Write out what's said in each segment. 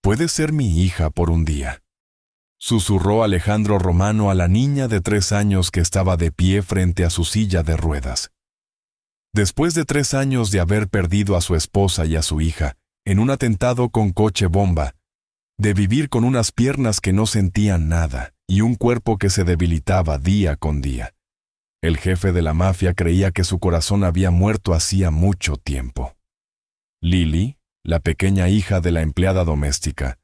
Puedes ser mi hija por un día, susurró Alejandro Romano a la niña de 3 años que estaba de pie frente a su silla de ruedas. Después de 3 años de haber perdido a su esposa y a su hija en un atentado con coche bomba, de vivir con unas piernas que no sentían nada y un cuerpo que se debilitaba día con día, el jefe de la mafia creía que su corazón había muerto hacía mucho tiempo. Lily, la pequeña hija de la empleada doméstica,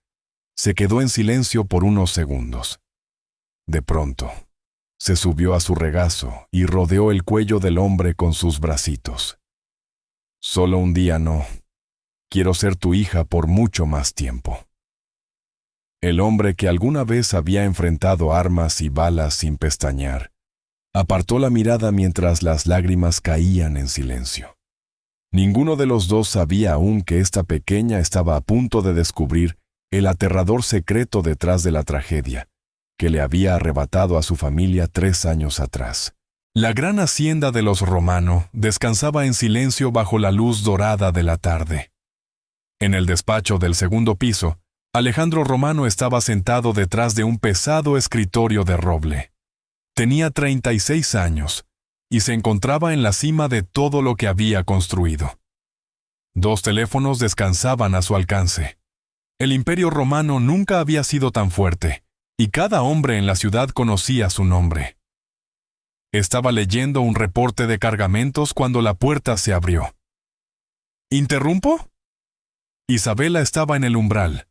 se quedó en silencio por unos segundos. De pronto, se subió a su regazo y rodeó el cuello del hombre con sus bracitos. Solo un día no. Quiero ser tu hija por mucho más tiempo. El hombre que alguna vez había enfrentado armas y balas sin pestañear, apartó la mirada mientras las lágrimas caían en silencio. Ninguno de los dos sabía aún que esta pequeña estaba a punto de descubrir el aterrador secreto detrás de la tragedia que le había arrebatado a su familia 3 años atrás. La gran hacienda de los Romano descansaba en silencio bajo la luz dorada de la tarde. En el despacho del segundo piso, Alejandro Romano estaba sentado detrás de un pesado escritorio de roble. Tenía 36 años y se encontraba en la cima de todo lo que había construido. 2 teléfonos descansaban a su alcance. El Imperio Romano nunca había sido tan fuerte, y cada hombre en la ciudad conocía su nombre. Estaba leyendo un reporte de cargamentos cuando la puerta se abrió. ¿Interrumpo? Isabela estaba en el umbral,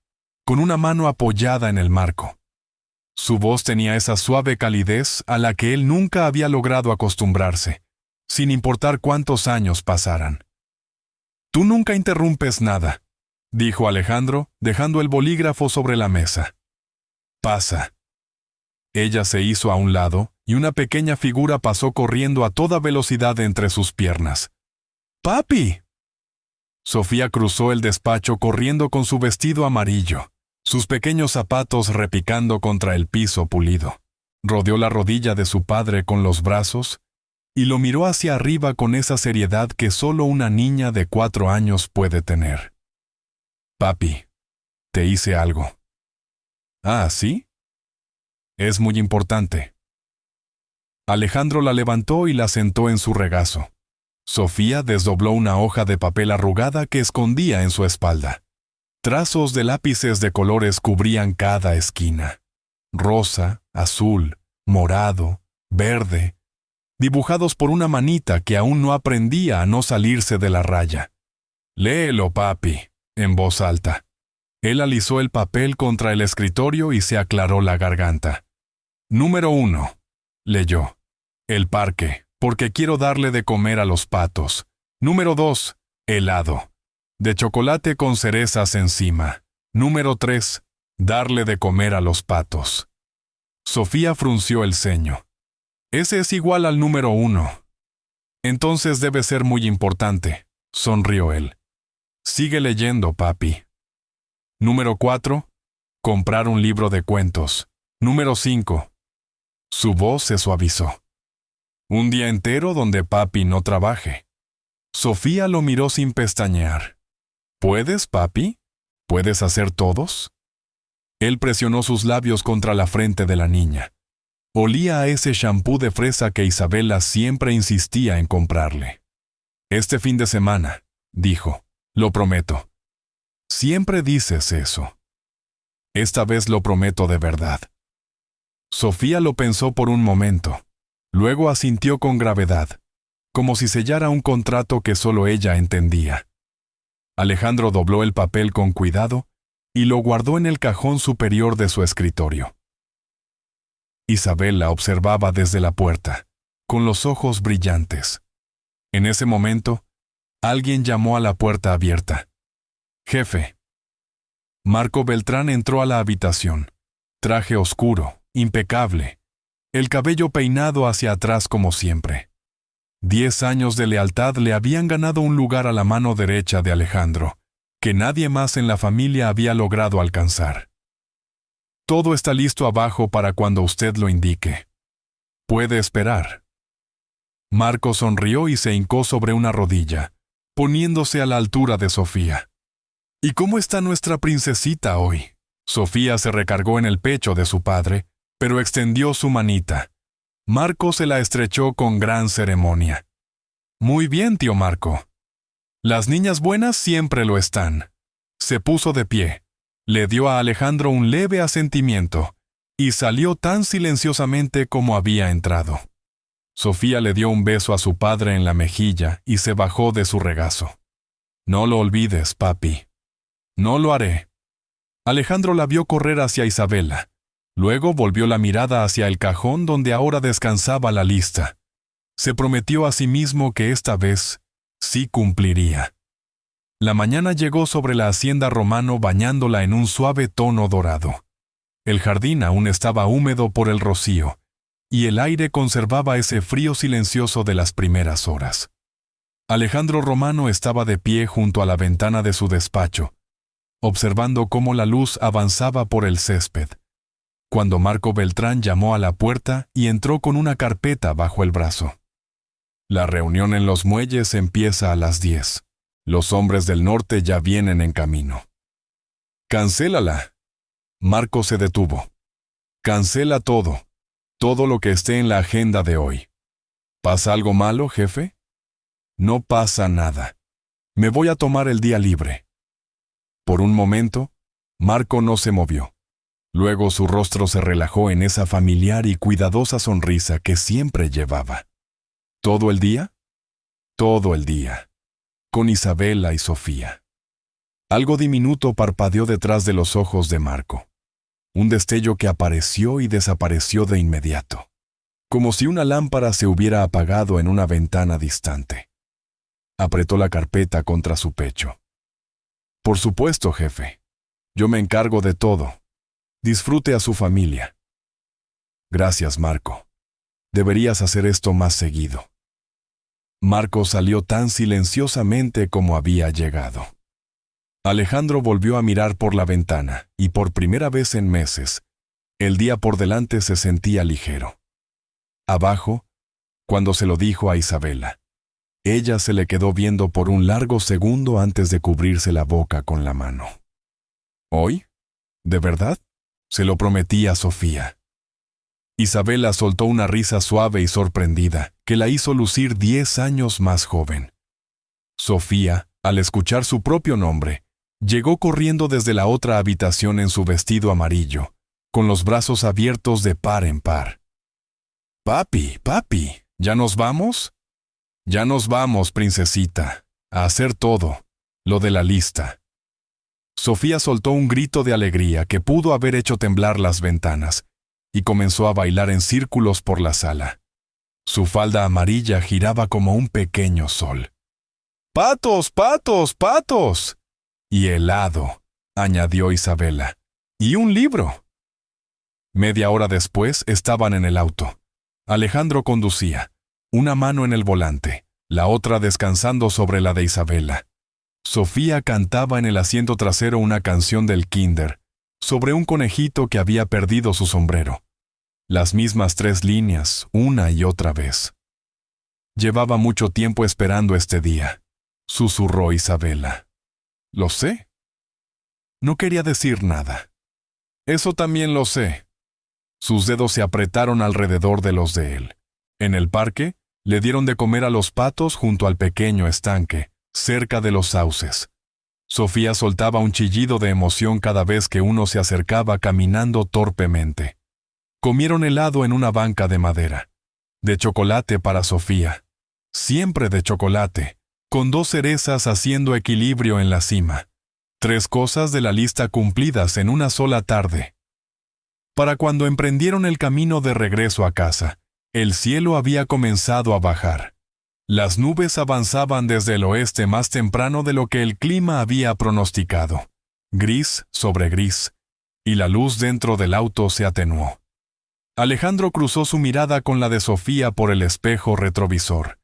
con una mano apoyada en el marco. Su voz tenía esa suave calidez a la que él nunca había logrado acostumbrarse, sin importar cuántos años pasaran. «Tú nunca interrumpes nada», dijo Alejandro, dejando el bolígrafo sobre la mesa. «Pasa». Ella se hizo a un lado y una pequeña figura pasó corriendo a toda velocidad entre sus piernas. «¡Papi!». Sofía cruzó el despacho corriendo con su vestido amarillo, sus pequeños zapatos repicando contra el piso pulido. Rodeó la rodilla de su padre con los brazos y lo miró hacia arriba con esa seriedad que solo una niña de 4 años puede tener. «Papi, te hice algo». «Ah, ¿sí?». «Es muy importante». Alejandro la levantó y la sentó en su regazo. Sofía desdobló una hoja de papel arrugada que escondía en su espalda. Trazos de lápices de colores cubrían cada esquina. Rosa, azul, morado, verde, dibujados por una manita que aún no aprendía a no salirse de la raya. «Léelo, papi», en voz alta. Él alisó el papel contra el escritorio y se aclaró la garganta. «Número 1», leyó. «El parque, porque quiero darle de comer a los patos. Número 2, helado. De chocolate con cerezas encima. Número 3, darle de comer a los patos». Sofía frunció el ceño. «Ese es igual al número 1. Entonces debe ser muy importante», sonrió él. «Sigue leyendo, papi». Número 4, comprar un libro de cuentos. Número 5. Su voz se suavizó. «Un día entero donde papi no trabaje». Sofía lo miró sin pestañear. «¿Puedes, papi? ¿Puedes hacer todos?». Él presionó sus labios contra la frente de la niña. Olía a ese shampoo de fresa que Isabela siempre insistía en comprarle. «Este fin de semana», dijo, «lo prometo». «Siempre dices eso». «Esta vez lo prometo de verdad». Sofía lo pensó por un momento. Luego asintió con gravedad, como si sellara un contrato que solo ella entendía. Alejandro dobló el papel con cuidado y lo guardó en el cajón superior de su escritorio. Isabel la observaba desde la puerta, con los ojos brillantes. En ese momento, alguien llamó a la puerta abierta. «Jefe». Marco Beltrán entró a la habitación. Traje oscuro, impecable, el cabello peinado hacia atrás como siempre. 10 años de lealtad le habían ganado un lugar a la mano derecha de Alejandro, que nadie más en la familia había logrado alcanzar. «Todo está listo abajo para cuando usted lo indique. Puede esperar». Marco sonrió y se hincó sobre una rodilla, poniéndose a la altura de Sofía. ¿Y cómo está nuestra princesita hoy? Sofía se recargó en el pecho de su padre, pero extendió su manita. Marco se la estrechó con gran ceremonia. Muy bien, tío Marco. Las niñas buenas siempre lo están. Se puso de pie, le dio a Alejandro un leve asentimiento, y salió tan silenciosamente como había entrado. Sofía le dio un beso a su padre en la mejilla y se bajó de su regazo. No lo olvides, papi. No lo haré. Alejandro la vio correr hacia Isabela. Luego volvió la mirada hacia el cajón donde ahora descansaba la lista. Se prometió a sí mismo que esta vez sí cumpliría. La mañana llegó sobre la hacienda Romano bañándola en un suave tono dorado. El jardín aún estaba húmedo por el rocío, y el aire conservaba ese frío silencioso de las primeras horas. Alejandro Romano estaba de pie junto a la ventana de su despacho, observando cómo la luz avanzaba por el césped, cuando Marco Beltrán llamó a la puerta y entró con una carpeta bajo el brazo. La reunión en los muelles empieza a las 10. Los hombres del norte ya vienen en camino. Cancélala. Marco se detuvo. Cancela todo lo que esté en la agenda de hoy. ¿Pasa algo malo, jefe? No pasa nada. Me voy a tomar el día libre. Por un momento, Marco no se movió. Luego su rostro se relajó en esa familiar y cuidadosa sonrisa que siempre llevaba. ¿Todo el día? Todo el día. Con Isabela y Sofía. Algo diminuto parpadeó detrás de los ojos de Marco. Un destello que apareció y desapareció de inmediato, como si una lámpara se hubiera apagado en una ventana distante. Apretó la carpeta contra su pecho. Por supuesto, jefe. Yo me encargo de todo. Disfrute a su familia. Gracias, Marco. Deberías hacer esto más seguido. Marco salió tan silenciosamente como había llegado. Alejandro volvió a mirar por la ventana, y por primera vez en meses, el día por delante se sentía ligero. Abajo, cuando se lo dijo a Isabela, ella se le quedó viendo por un largo segundo antes de cubrirse la boca con la mano. ¿Hoy? ¿De verdad? Se lo prometí a Sofía. Isabela soltó una risa suave y sorprendida, que la hizo lucir 10 años más joven. Sofía, al escuchar su propio nombre, llegó corriendo desde la otra habitación en su vestido amarillo, con los brazos abiertos de par en par. Papi, ¿ya nos vamos? Ya nos vamos, princesita, a hacer todo, lo de la lista. Sofía soltó un grito de alegría que pudo haber hecho temblar las ventanas, y comenzó a bailar en círculos por la sala. Su falda amarilla giraba como un pequeño sol. ¡Patos, patos, patos! Y helado, añadió Isabela. ¡Y un libro! Media hora después estaban en el auto. Alejandro conducía, una mano en el volante, la otra descansando sobre la de Isabela. Sofía cantaba en el asiento trasero una canción del kinder, sobre un conejito que había perdido su sombrero. Las mismas 3 líneas, una y otra vez. Llevaba mucho tiempo esperando este día, susurró Isabela. Lo sé. No quería decir nada. Eso también lo sé. Sus dedos se apretaron alrededor de los de él. En el parque, le dieron de comer a los patos junto al pequeño estanque, cerca de los sauces. Sofía soltaba un chillido de emoción cada vez que uno se acercaba caminando torpemente. Comieron helado en una banca de madera. De chocolate para Sofía. Siempre de chocolate, con 2 cerezas haciendo equilibrio en la cima. 3 cosas de la lista cumplidas en una sola tarde. Para cuando emprendieron el camino de regreso a casa, el cielo había comenzado a bajar. Las nubes avanzaban desde el oeste más temprano de lo que el clima había pronosticado. Gris sobre gris, y la luz dentro del auto se atenuó. Alejandro cruzó su mirada con la de Sofía por el espejo retrovisor.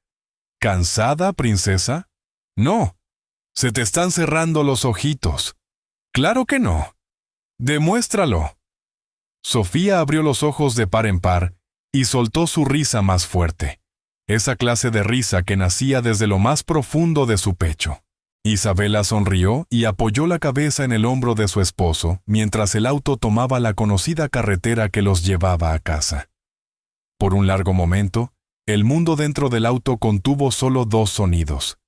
¿Cansada, princesa? No. Se te están cerrando los ojitos. Claro que no. Demuéstralo. Sofía abrió los ojos de par en par y soltó su risa más fuerte. Esa clase de risa que nacía desde lo más profundo de su pecho. Isabela sonrió y apoyó la cabeza en el hombro de su esposo mientras el auto tomaba la conocida carretera que los llevaba a casa. Por un largo momento, el mundo dentro del auto contuvo solo dos sonidos: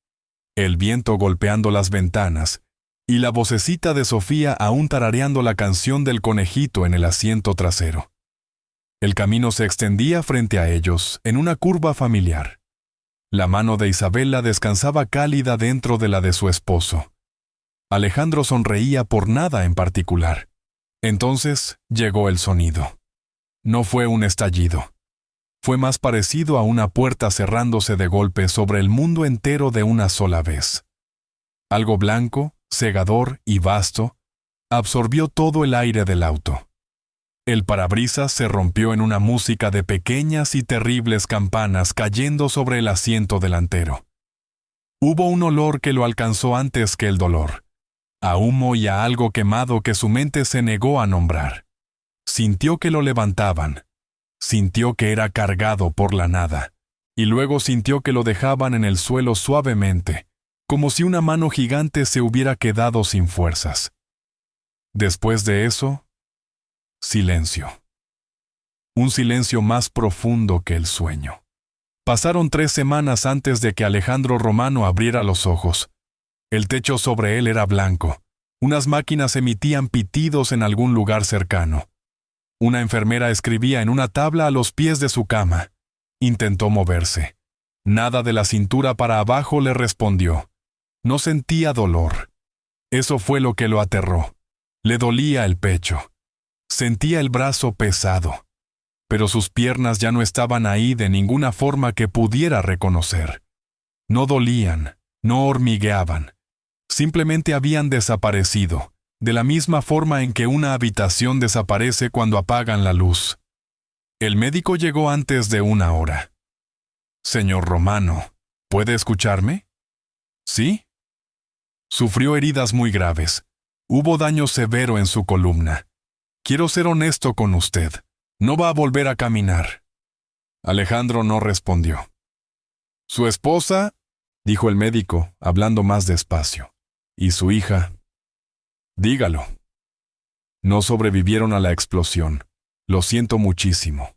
el viento golpeando las ventanas y la vocecita de Sofía aún tarareando la canción del conejito en el asiento trasero. El camino se extendía frente a ellos en una curva familiar. La mano de Isabela descansaba cálida dentro de la de su esposo. Alejandro sonreía por nada en particular. Entonces llegó el sonido. No fue un estallido. Fue más parecido a una puerta cerrándose de golpe sobre el mundo entero de una sola vez. Algo blanco, cegador y vasto, absorbió todo el aire del auto. El parabrisas se rompió en una música de pequeñas y terribles campanas cayendo sobre el asiento delantero. Hubo un olor que lo alcanzó antes que el dolor, a humo y a algo quemado que su mente se negó a nombrar. Sintió que lo levantaban, sintió que era cargado por la nada, y luego sintió que lo dejaban en el suelo suavemente, como si una mano gigante se hubiera quedado sin fuerzas. Después de eso, silencio. Un silencio más profundo que el sueño. Pasaron 3 semanas antes de que Alejandro Romano abriera los ojos. El techo sobre él era blanco. Unas máquinas emitían pitidos en algún lugar cercano. Una enfermera escribía en una tabla a los pies de su cama. Intentó moverse. Nada de la cintura para abajo le respondió. No sentía dolor. Eso fue lo que lo aterró. Le dolía el pecho. Sentía el brazo pesado, pero sus piernas ya no estaban ahí de ninguna forma que pudiera reconocer. No dolían, no hormigueaban. Simplemente habían desaparecido, de la misma forma en que una habitación desaparece cuando apagan la luz. El médico llegó antes de 1 hora. «Señor Romano, ¿puede escucharme?» «¿Sí?» Sufrió heridas muy graves. Hubo daño severo en su columna. Quiero ser honesto con usted. No va a volver a caminar. Alejandro no respondió. «Su esposa», dijo el médico, hablando más despacio, «y su hija». «Dígalo». «No sobrevivieron a la explosión. Lo siento muchísimo».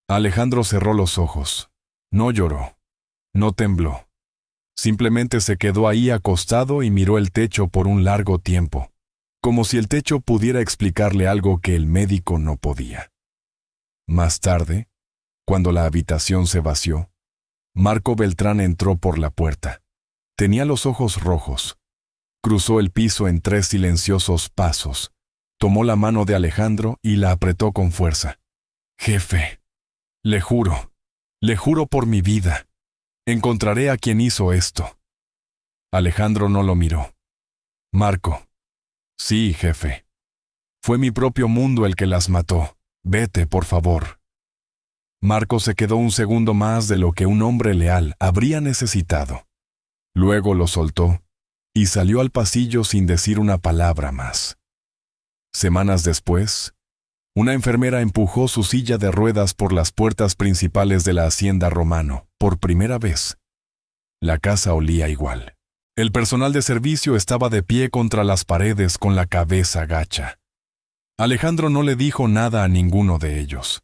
Alejandro cerró los ojos. No lloró. No tembló. Simplemente se quedó ahí acostado y miró el techo por un largo tiempo, como si el techo pudiera explicarle algo que el médico no podía. Más tarde, cuando la habitación se vació, Marco Beltrán entró por la puerta. Tenía los ojos rojos. Cruzó el piso en 3 silenciosos pasos. Tomó la mano de Alejandro y la apretó con fuerza. «Jefe, le juro por mi vida, encontraré a quien hizo esto». Alejandro no lo miró. «Marco». «Sí, jefe. Fue mi propio mundo el que las mató. Vete, por favor». Marco se quedó un segundo más de lo que un hombre leal habría necesitado. Luego lo soltó y salió al pasillo sin decir una palabra más. Semanas después, una enfermera empujó su silla de ruedas por las puertas principales de la hacienda Romano, por primera vez. La casa olía igual. El personal de servicio estaba de pie contra las paredes con la cabeza gacha. Alejandro no le dijo nada a ninguno de ellos.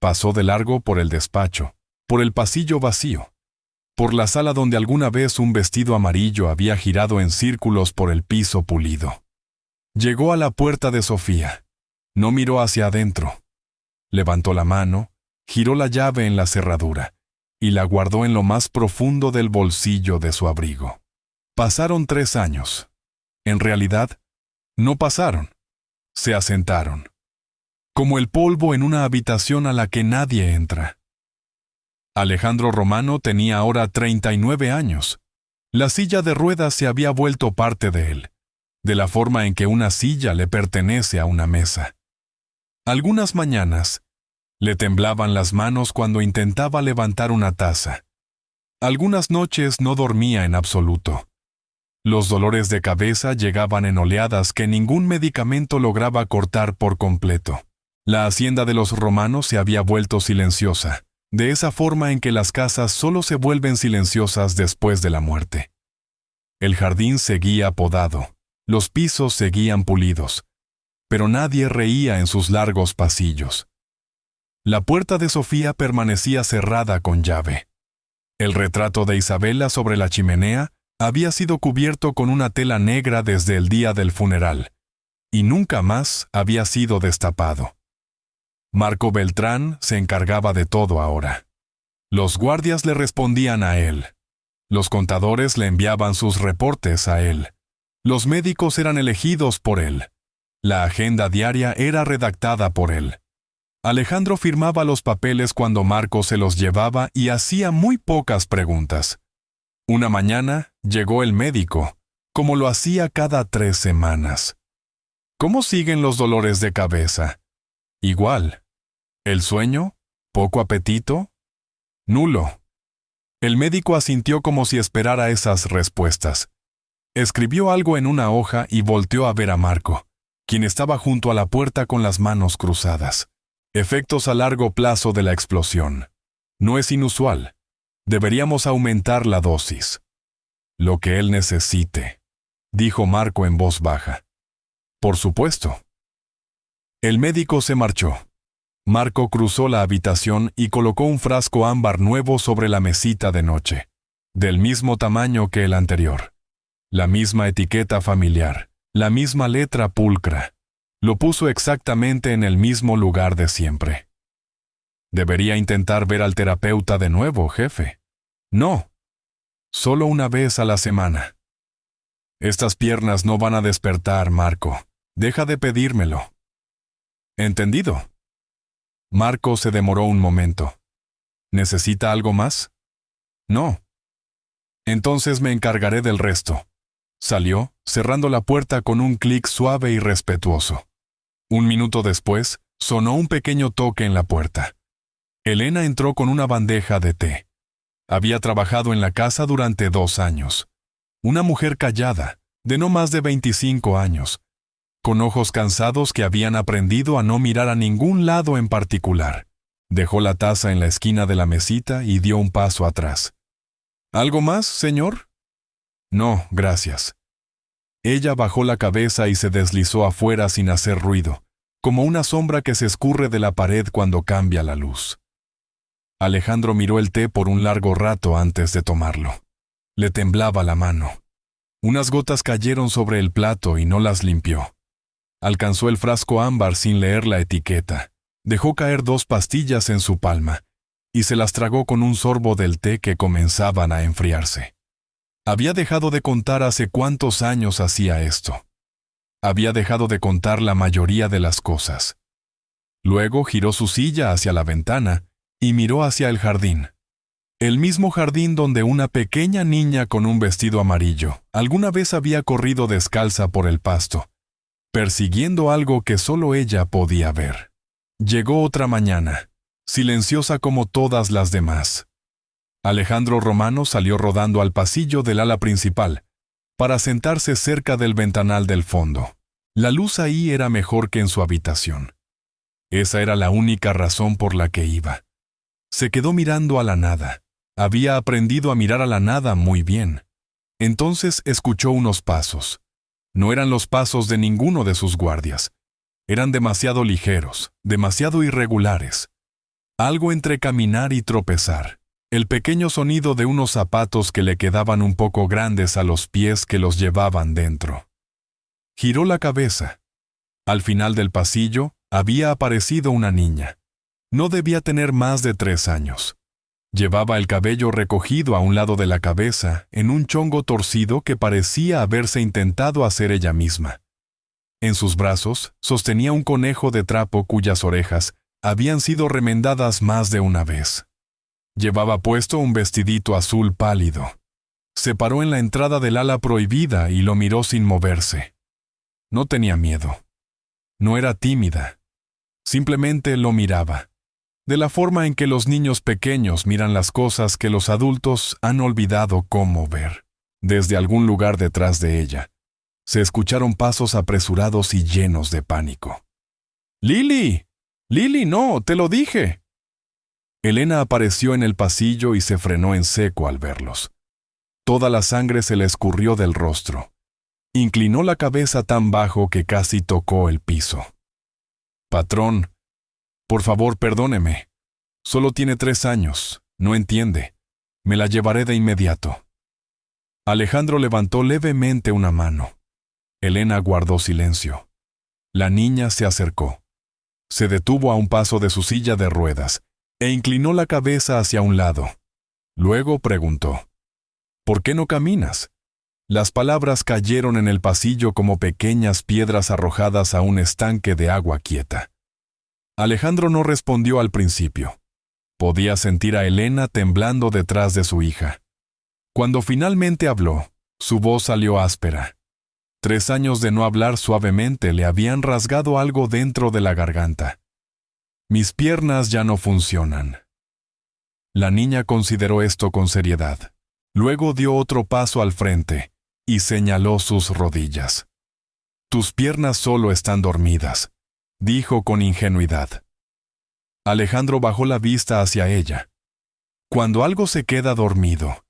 Pasó de largo por el despacho, por el pasillo vacío, por la sala donde alguna vez un vestido amarillo había girado en círculos por el piso pulido. Llegó a la puerta de Sofía. No miró hacia adentro. Levantó la mano, giró la llave en la cerradura y la guardó en lo más profundo del bolsillo de su abrigo. Pasaron 3 años. En realidad, no pasaron. Se asentaron. Como el polvo en una habitación a la que nadie entra. Alejandro Romano tenía ahora 39 años. La silla de ruedas se había vuelto parte de él, de la forma en que una silla le pertenece a una mesa. Algunas mañanas, le temblaban las manos cuando intentaba levantar una taza. Algunas noches no dormía en absoluto. Los dolores de cabeza llegaban en oleadas que ningún medicamento lograba cortar por completo. La hacienda de los Romanos se había vuelto silenciosa, de esa forma en que las casas solo se vuelven silenciosas después de la muerte. El jardín seguía podado, los pisos seguían pulidos, pero nadie reía en sus largos pasillos. La puerta de Sofía permanecía cerrada con llave. El retrato de Isabela sobre la chimenea había sido cubierto con una tela negra desde el día del funeral, y nunca más había sido destapado. Marco Beltrán se encargaba de todo ahora. Los guardias le respondían a él. Los contadores le enviaban sus reportes a él. Los médicos eran elegidos por él. La agenda diaria era redactada por él. Alejandro firmaba los papeles cuando Marco se los llevaba y hacía muy pocas preguntas. Una mañana llegó el médico, como lo hacía cada 3 semanas. ¿Cómo siguen los dolores de cabeza? Igual. ¿El sueño? ¿Poco apetito? Nulo. El médico asintió como si esperara esas respuestas. Escribió algo en una hoja y volteó a ver a Marco, quien estaba junto a la puerta con las manos cruzadas. Efectos a largo plazo de la explosión. No es inusual. Deberíamos aumentar la dosis. Lo que él necesite, dijo Marco en voz baja. Por supuesto. El médico se marchó. Marco cruzó la habitación y colocó un frasco ámbar nuevo sobre la mesita de noche, del mismo tamaño que el anterior. La misma etiqueta familiar, la misma letra pulcra. Lo puso exactamente en el mismo lugar de siempre. ¿Debería intentar ver al terapeuta de nuevo, jefe? No. Solo una vez a la semana. Estas piernas no van a despertar, Marco. Deja de pedírmelo. ¿Entendido? Marco se demoró un momento. ¿Necesita algo más? No. Entonces me encargaré del resto. Salió, cerrando la puerta con un clic suave y respetuoso. Un minuto después, sonó un pequeño toque en la puerta. Elena entró con una bandeja de té. Había trabajado en la casa durante 2 años. Una mujer callada, de no más de 25 años, con ojos cansados que habían aprendido a no mirar a ningún lado en particular. Dejó la taza en la esquina de la mesita y dio un paso atrás. ¿Algo más, señor? No, gracias. Ella bajó la cabeza y se deslizó afuera sin hacer ruido, como una sombra que se escurre de la pared cuando cambia la luz. Alejandro miró el té por un largo rato antes de tomarlo. Le temblaba la mano. Unas gotas cayeron sobre el plato y no las limpió. Alcanzó el frasco ámbar sin leer la etiqueta. Dejó caer 2 pastillas en su palma y se las tragó con un sorbo del té que comenzaban a enfriarse. Había dejado de contar hace cuántos años hacía esto. Había dejado de contar la mayoría de las cosas. Luego giró su silla hacia la ventana y miró hacia el jardín. El mismo jardín donde una pequeña niña con un vestido amarillo alguna vez había corrido descalza por el pasto, persiguiendo algo que solo ella podía ver. Llegó otra mañana, silenciosa como todas las demás. Alejandro Romano salió rodando al pasillo del ala principal, para sentarse cerca del ventanal del fondo. La luz ahí era mejor que en su habitación. Esa era la única razón por la que iba. Se quedó mirando a la nada. Había aprendido a mirar a la nada muy bien. Entonces escuchó unos pasos. No eran los pasos de ninguno de sus guardias. Eran demasiado ligeros, demasiado irregulares. Algo entre caminar y tropezar. El pequeño sonido de unos zapatos que le quedaban un poco grandes a los pies que los llevaban dentro. Giró la cabeza. Al final del pasillo había aparecido una niña. No debía tener más de 3 años. Llevaba el cabello recogido a un lado de la cabeza, en un chongo torcido que parecía haberse intentado hacer ella misma. En sus brazos sostenía un conejo de trapo cuyas orejas habían sido remendadas más de una vez. Llevaba puesto un vestidito azul pálido. Se paró en la entrada del ala prohibida y lo miró sin moverse. No tenía miedo. No era tímida. Simplemente lo miraba. De la forma en que los niños pequeños miran las cosas que los adultos han olvidado cómo ver. Desde algún lugar detrás de ella, se escucharon pasos apresurados y llenos de pánico. ¡Lily! ¡Lily, no! ¡Te lo dije! Elena apareció en el pasillo y se frenó en seco al verlos. Toda la sangre se le escurrió del rostro. Inclinó la cabeza tan bajo que casi tocó el piso. «Patrón, por favor, perdóneme. Solo tiene 3 años, no entiende. Me la llevaré de inmediato». Alejandro levantó levemente una mano. Elena guardó silencio. La niña se acercó. Se detuvo a un paso de su silla de ruedas e inclinó la cabeza hacia un lado. Luego preguntó: «¿Por qué no caminas?». Las palabras cayeron en el pasillo como pequeñas piedras arrojadas a un estanque de agua quieta. Alejandro no respondió al principio. Podía sentir a Elena temblando detrás de su hija. Cuando finalmente habló, su voz salió áspera. 3 años de no hablar suavemente le habían rasgado algo dentro de la garganta. «Mis piernas ya no funcionan». La niña consideró esto con seriedad. Luego dio otro paso al frente y señaló sus rodillas. «Tus piernas solo están dormidas», dijo con ingenuidad. Alejandro bajó la vista hacia ella. «Cuando algo se queda dormido,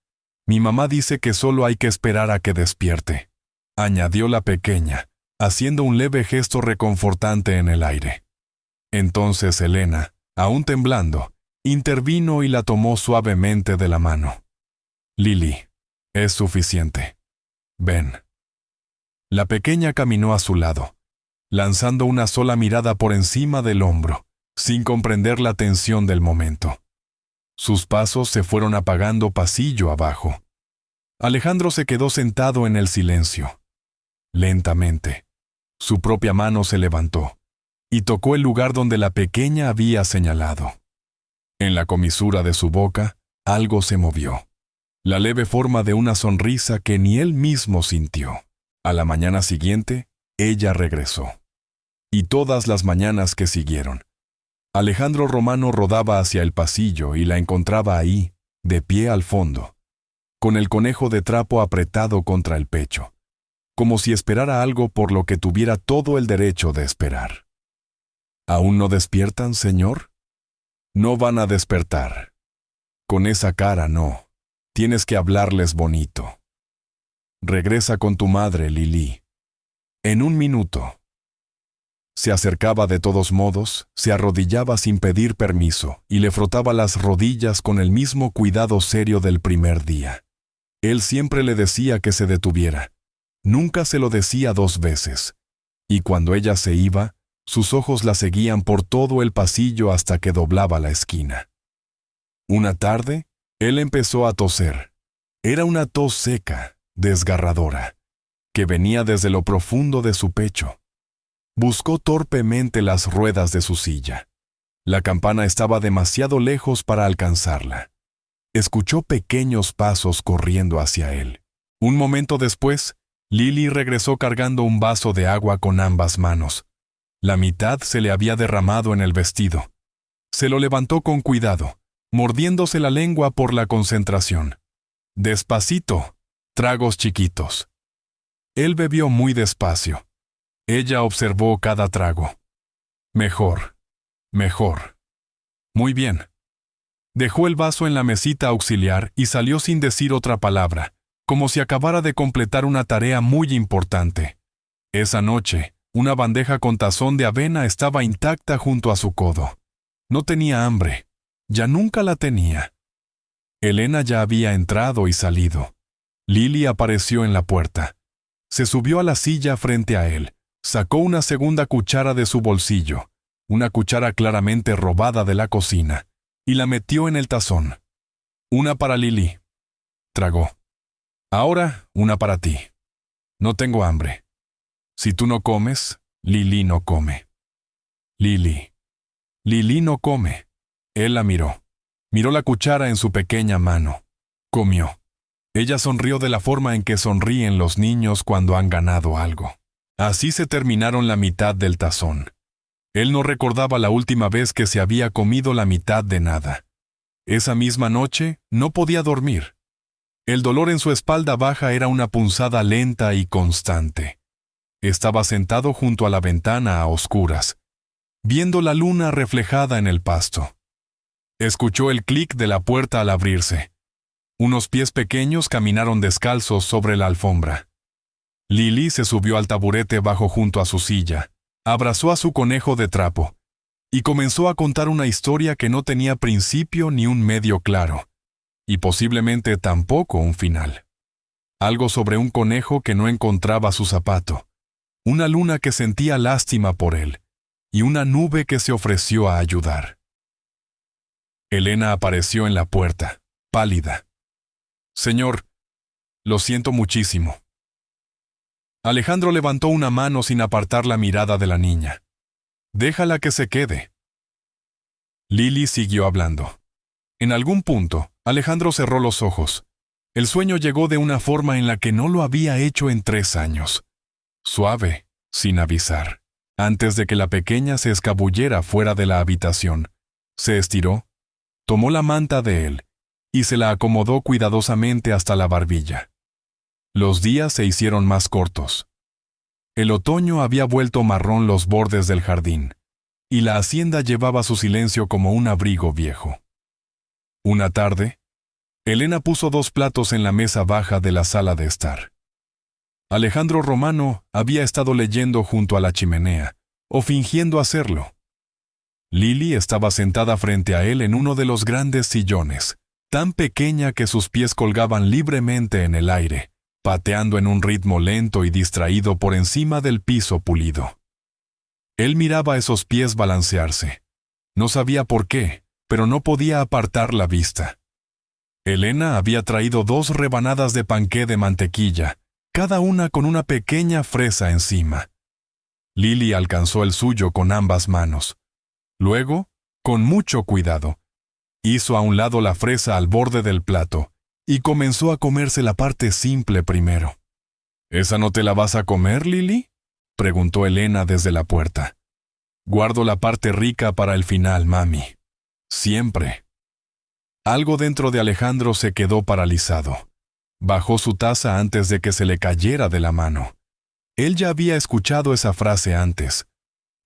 mi mamá dice que solo hay que esperar a que despierte», añadió la pequeña, haciendo un leve gesto reconfortante en el aire. Entonces Elena, aún temblando, intervino y la tomó suavemente de la mano. «Lili, es suficiente. Ven». La pequeña caminó a su lado, lanzando una sola mirada por encima del hombro, sin comprender la tensión del momento. Sus pasos se fueron apagando pasillo abajo. Alejandro se quedó sentado en el silencio. Lentamente, su propia mano se levantó y tocó el lugar donde la pequeña había señalado. En la comisura de su boca, algo se movió. La leve forma de una sonrisa que ni él mismo sintió. A la mañana siguiente, ella regresó. Y todas las mañanas que siguieron, Alejandro Romano rodaba hacia el pasillo y la encontraba ahí, de pie al fondo, con el conejo de trapo apretado contra el pecho, como si esperara algo por lo que tuviera todo el derecho de esperar. «¿Aún no despiertan, señor?». «No van a despertar. Con esa cara no. Tienes que hablarles bonito. Regresa con tu madre, Lili. En 1 minuto». Se acercaba de todos modos, se arrodillaba sin pedir permiso y le frotaba las rodillas con el mismo cuidado serio del primer día. Él siempre le decía que se detuviera. Nunca se lo decía 2 veces. Y cuando ella se iba, sus ojos la seguían por todo el pasillo hasta que doblaba la esquina. Una tarde, él empezó a toser. Era una tos seca, desgarradora, que venía desde lo profundo de su pecho. Buscó torpemente las ruedas de su silla. La campana estaba demasiado lejos para alcanzarla. Escuchó pequeños pasos corriendo hacia él. Un momento después, Lili regresó cargando un vaso de agua con ambas manos. La mitad se le había derramado en el vestido. Se lo levantó con cuidado, mordiéndose la lengua por la concentración. Despacito, tragos chiquitos. Él bebió muy despacio. Ella observó cada trago. Mejor, mejor. Muy bien. Dejó el vaso en la mesita auxiliar y salió sin decir otra palabra, como si acabara de completar una tarea muy importante. Esa noche, una bandeja con tazón de avena estaba intacta junto a su codo. No tenía hambre. Ya nunca la tenía. Elena ya había entrado y salido. Lili apareció en la puerta. Se subió a la silla frente a él. Sacó una segunda cuchara de su bolsillo, una cuchara claramente robada de la cocina, y la metió en el tazón. «Una para Lili». Tragó. «Ahora, una para ti. No tengo hambre. Si tú no comes, Lili no come». «Lili. Lili no come». Él la miró. Miró la cuchara en su pequeña mano. Comió. Ella sonrió de la forma en que sonríen los niños cuando han ganado algo. Así se terminaron la mitad del tazón. Él no recordaba la última vez que se había comido la mitad de nada. Esa misma noche no podía dormir. El dolor en su espalda baja era una punzada lenta y constante. Estaba sentado junto a la ventana a oscuras, viendo la luna reflejada en el pasto. Escuchó el clic de la puerta al abrirse. Unos pies pequeños caminaron descalzos sobre la alfombra. Lily se subió al taburete bajo junto a su silla, abrazó a su conejo de trapo y comenzó a contar una historia que no tenía principio ni un medio claro, y posiblemente tampoco un final. Algo sobre un conejo que no encontraba su zapato, una luna que sentía lástima por él, y una nube que se ofreció a ayudar. Elena apareció en la puerta, pálida. «Señor, lo siento muchísimo». Alejandro levantó una mano sin apartar la mirada de la niña. «Déjala que se quede». Lily siguió hablando. En algún punto, Alejandro cerró los ojos. El sueño llegó de una forma en la que no lo había hecho en 3 años. Suave, sin avisar. Antes de que la pequeña se escabullera fuera de la habitación, se estiró, tomó la manta de él y se la acomodó cuidadosamente hasta la barbilla. Los días se hicieron más cortos. El otoño había vuelto marrón los bordes del jardín, y la hacienda llevaba su silencio como un abrigo viejo. Una tarde, Elena puso 2 platos en la mesa baja de la sala de estar. Alejandro Romano había estado leyendo junto a la chimenea, o fingiendo hacerlo. Lily estaba sentada frente a él en uno de los grandes sillones, tan pequeña que sus pies colgaban libremente en el aire, pateando en un ritmo lento y distraído por encima del piso pulido. Él miraba esos pies balancearse. No sabía por qué, pero no podía apartar la vista. Elena había traído 2 rebanadas de panqué de mantequilla, cada una con una pequeña fresa encima. Lily alcanzó el suyo con ambas manos. Luego, con mucho cuidado, hizo a un lado la fresa al borde del plato y comenzó a comerse la parte simple primero. ¿Esa no te la vas a comer, Lily?, preguntó Elena desde la puerta. Guardo la parte rica para el final, mami. Siempre. Algo dentro de Alejandro se quedó paralizado. Bajó su taza antes de que se le cayera de la mano. Él ya había escuchado esa frase antes,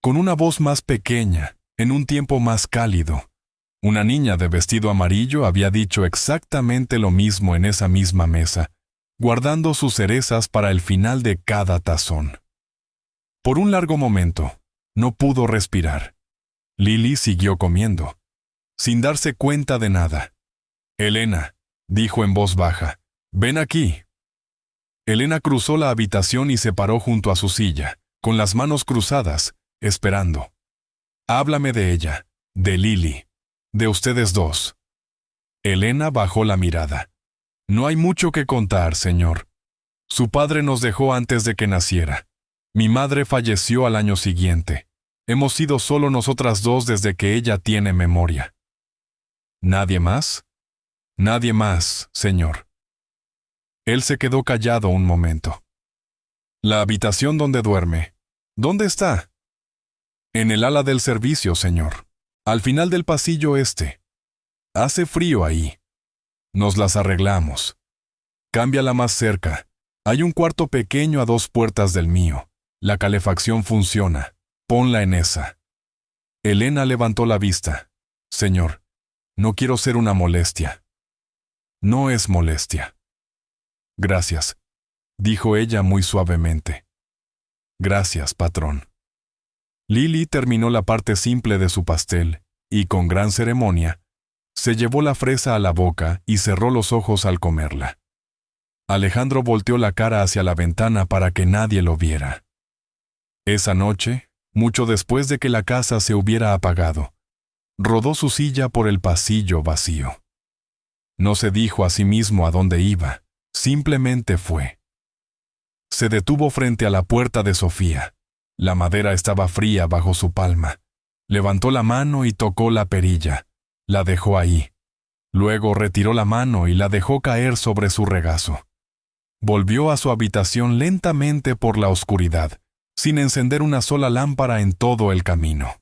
con una voz más pequeña, en un tiempo más cálido. Una niña de vestido amarillo había dicho exactamente lo mismo en esa misma mesa, guardando sus cerezas para el final de cada tazón. Por un largo momento, no pudo respirar. Lily siguió comiendo, sin darse cuenta de nada. «Elena», dijo en voz baja, «ven aquí». Elena cruzó la habitación y se paró junto a su silla, con las manos cruzadas, esperando. «Háblame de ella, de Lily, de ustedes 2». Elena bajó la mirada. «No hay mucho que contar, señor. Su padre nos dejó antes de que naciera. Mi madre falleció al año siguiente. Hemos sido solo nosotras 2 desde que ella tiene memoria». «¿Nadie más?» «Nadie más, señor». Él se quedó callado un momento. «La habitación donde duerme, ¿dónde está?» «En el ala del servicio, señor. Al final del pasillo este. Hace frío ahí. Nos las arreglamos. Cámbiala más cerca. Hay un cuarto pequeño a 2 puertas del mío. La calefacción funciona. Ponla en esa». Elena levantó la vista. «Señor, no quiero ser una molestia». «No es molestia». «Gracias», dijo ella muy suavemente. «Gracias, patrón». Lily terminó la parte simple de su pastel y, con gran ceremonia, se llevó la fresa a la boca y cerró los ojos al comerla. Alejandro volteó la cara hacia la ventana para que nadie lo viera. Esa noche, mucho después de que la casa se hubiera apagado, rodó su silla por el pasillo vacío. No se dijo a sí mismo a dónde iba, simplemente fue. Se detuvo frente a la puerta de Sofía. La madera estaba fría bajo su palma. Levantó la mano y tocó la perilla. La dejó ahí. Luego retiró la mano y la dejó caer sobre su regazo. Volvió a su habitación lentamente por la oscuridad, sin encender una sola lámpara en todo el camino.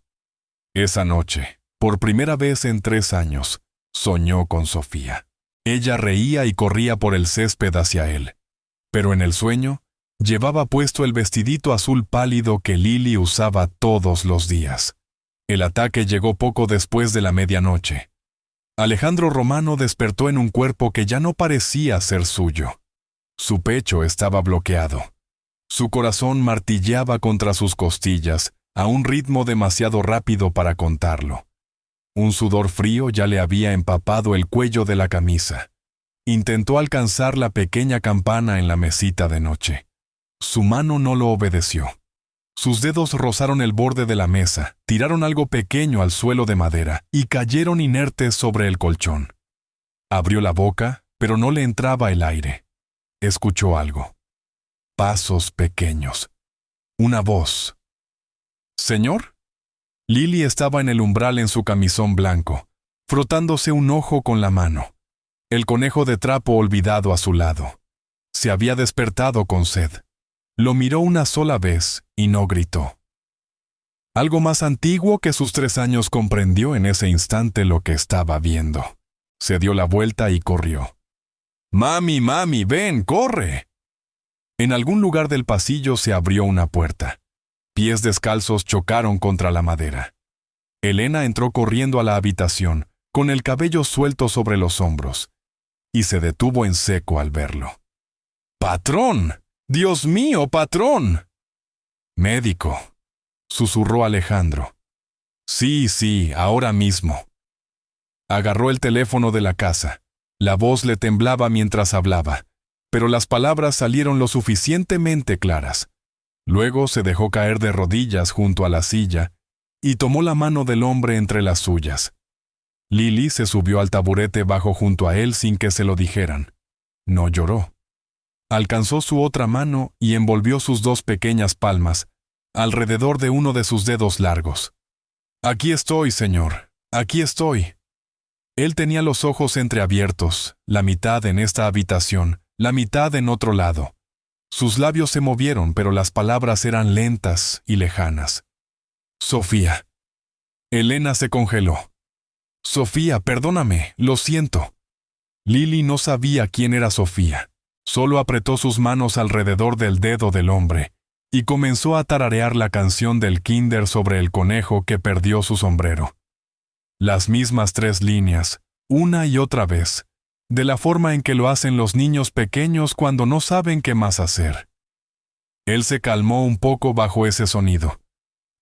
Esa noche, por primera vez en 3 años, soñó con Sofía. Ella reía y corría por el césped hacia él. Pero en el sueño, llevaba puesto el vestidito azul pálido que Lily usaba todos los días. El ataque llegó poco después de la medianoche. Alejandro Romano despertó en un cuerpo que ya no parecía ser suyo. Su pecho estaba bloqueado. Su corazón martilleaba contra sus costillas a un ritmo demasiado rápido para contarlo. Un sudor frío ya le había empapado el cuello de la camisa. Intentó alcanzar la pequeña campana en la mesita de noche. Su mano no lo obedeció. Sus dedos rozaron el borde de la mesa, tiraron algo pequeño al suelo de madera y cayeron inertes sobre el colchón. Abrió la boca, pero no le entraba el aire. Escuchó algo. Pasos pequeños. Una voz. ¿Señor? Lily estaba en el umbral en su camisón blanco, frotándose un ojo con la mano. El conejo de trapo olvidado a su lado. Se había despertado con sed. Lo miró una sola vez y no gritó. Algo más antiguo que sus 3 años comprendió en ese instante lo que estaba viendo. Se dio la vuelta y corrió. «Mami, mami, ven, corre». En algún lugar del pasillo se abrió una puerta. Pies descalzos chocaron contra la madera. Elena entró corriendo a la habitación, con el cabello suelto sobre los hombros, y se detuvo en seco al verlo. «¡Patrón! ¡Dios mío, patrón!» «Médico», susurró Alejandro. Sí, ahora mismo». Agarró el teléfono de la casa. La voz le temblaba mientras hablaba, pero las palabras salieron lo suficientemente claras. Luego se dejó caer de rodillas junto a la silla y tomó la mano del hombre entre las suyas. Lily se subió al taburete bajo junto a él sin que se lo dijeran. No lloró. Alcanzó su otra mano y envolvió sus 2 pequeñas palmas alrededor de uno de sus dedos largos. «Aquí estoy, señor, aquí estoy». Él tenía los ojos entreabiertos, la mitad en esta habitación, la mitad en otro lado. Sus labios se movieron, pero las palabras eran lentas y lejanas. «Sofía». Elena se congeló. «Sofía, perdóname, lo siento». Lily no sabía quién era Sofía. Solo apretó sus manos alrededor del dedo del hombre y comenzó a tararear la canción del kinder sobre el conejo que perdió su sombrero. Las mismas 3 líneas, una y otra vez, de la forma en que lo hacen los niños pequeños cuando no saben qué más hacer. Él se calmó un poco bajo ese sonido.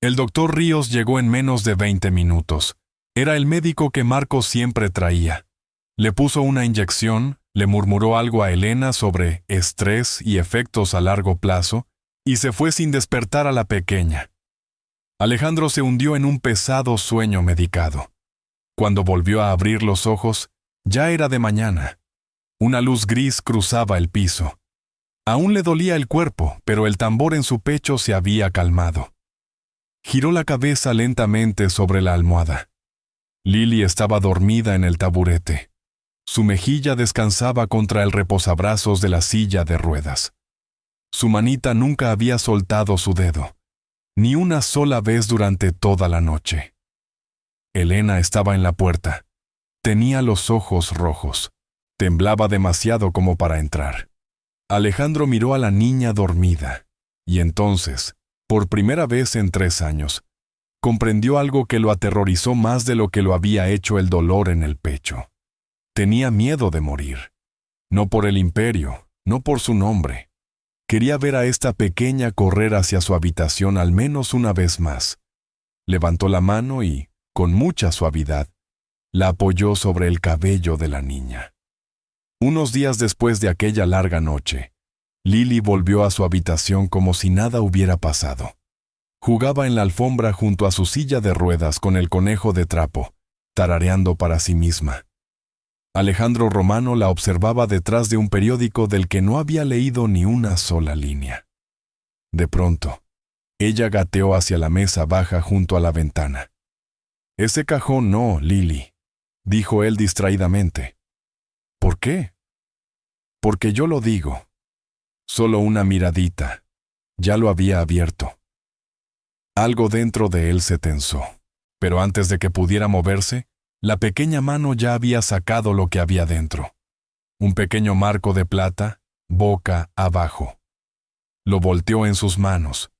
El doctor Ríos llegó en menos de 20 minutos. Era el médico que Marcos siempre traía. Le puso una inyección, le murmuró algo a Elena sobre estrés y efectos a largo plazo, y se fue sin despertar a la pequeña. Alejandro se hundió en un pesado sueño medicado. Cuando volvió a abrir los ojos, ya era de mañana. Una luz gris cruzaba el piso. Aún le dolía el cuerpo, pero el tambor en su pecho se había calmado. Giró la cabeza lentamente sobre la almohada. Lily estaba dormida en el taburete. Su mejilla descansaba contra el reposabrazos de la silla de ruedas. Su manita nunca había soltado su dedo, ni una sola vez durante toda la noche. Elena estaba en la puerta. Tenía los ojos rojos. Temblaba demasiado como para entrar. Alejandro miró a la niña dormida, y entonces, por primera vez en 3 años, comprendió algo que lo aterrorizó más de lo que lo había hecho el dolor en el pecho. Tenía miedo de morir. No por el imperio, no por su nombre. Quería ver a esta pequeña correr hacia su habitación al menos una vez más. Levantó la mano y, con mucha suavidad, la apoyó sobre el cabello de la niña. Unos días después de aquella larga noche, Lily volvió a su habitación como si nada hubiera pasado. Jugaba en la alfombra junto a su silla de ruedas con el conejo de trapo, tarareando para sí misma. Alejandro Romano la observaba detrás de un periódico del que no había leído ni una sola línea. De pronto, ella gateó hacia la mesa baja junto a la ventana. «Ese cajón no, Lily», dijo él distraídamente. «¿Por qué?» «Porque yo lo digo. Solo una miradita. Ya lo había abierto». Algo dentro de él se tensó, pero antes de que pudiera moverse, la pequeña mano ya había sacado lo que había dentro. Un pequeño marco de plata, boca abajo. Lo volteó en sus manos.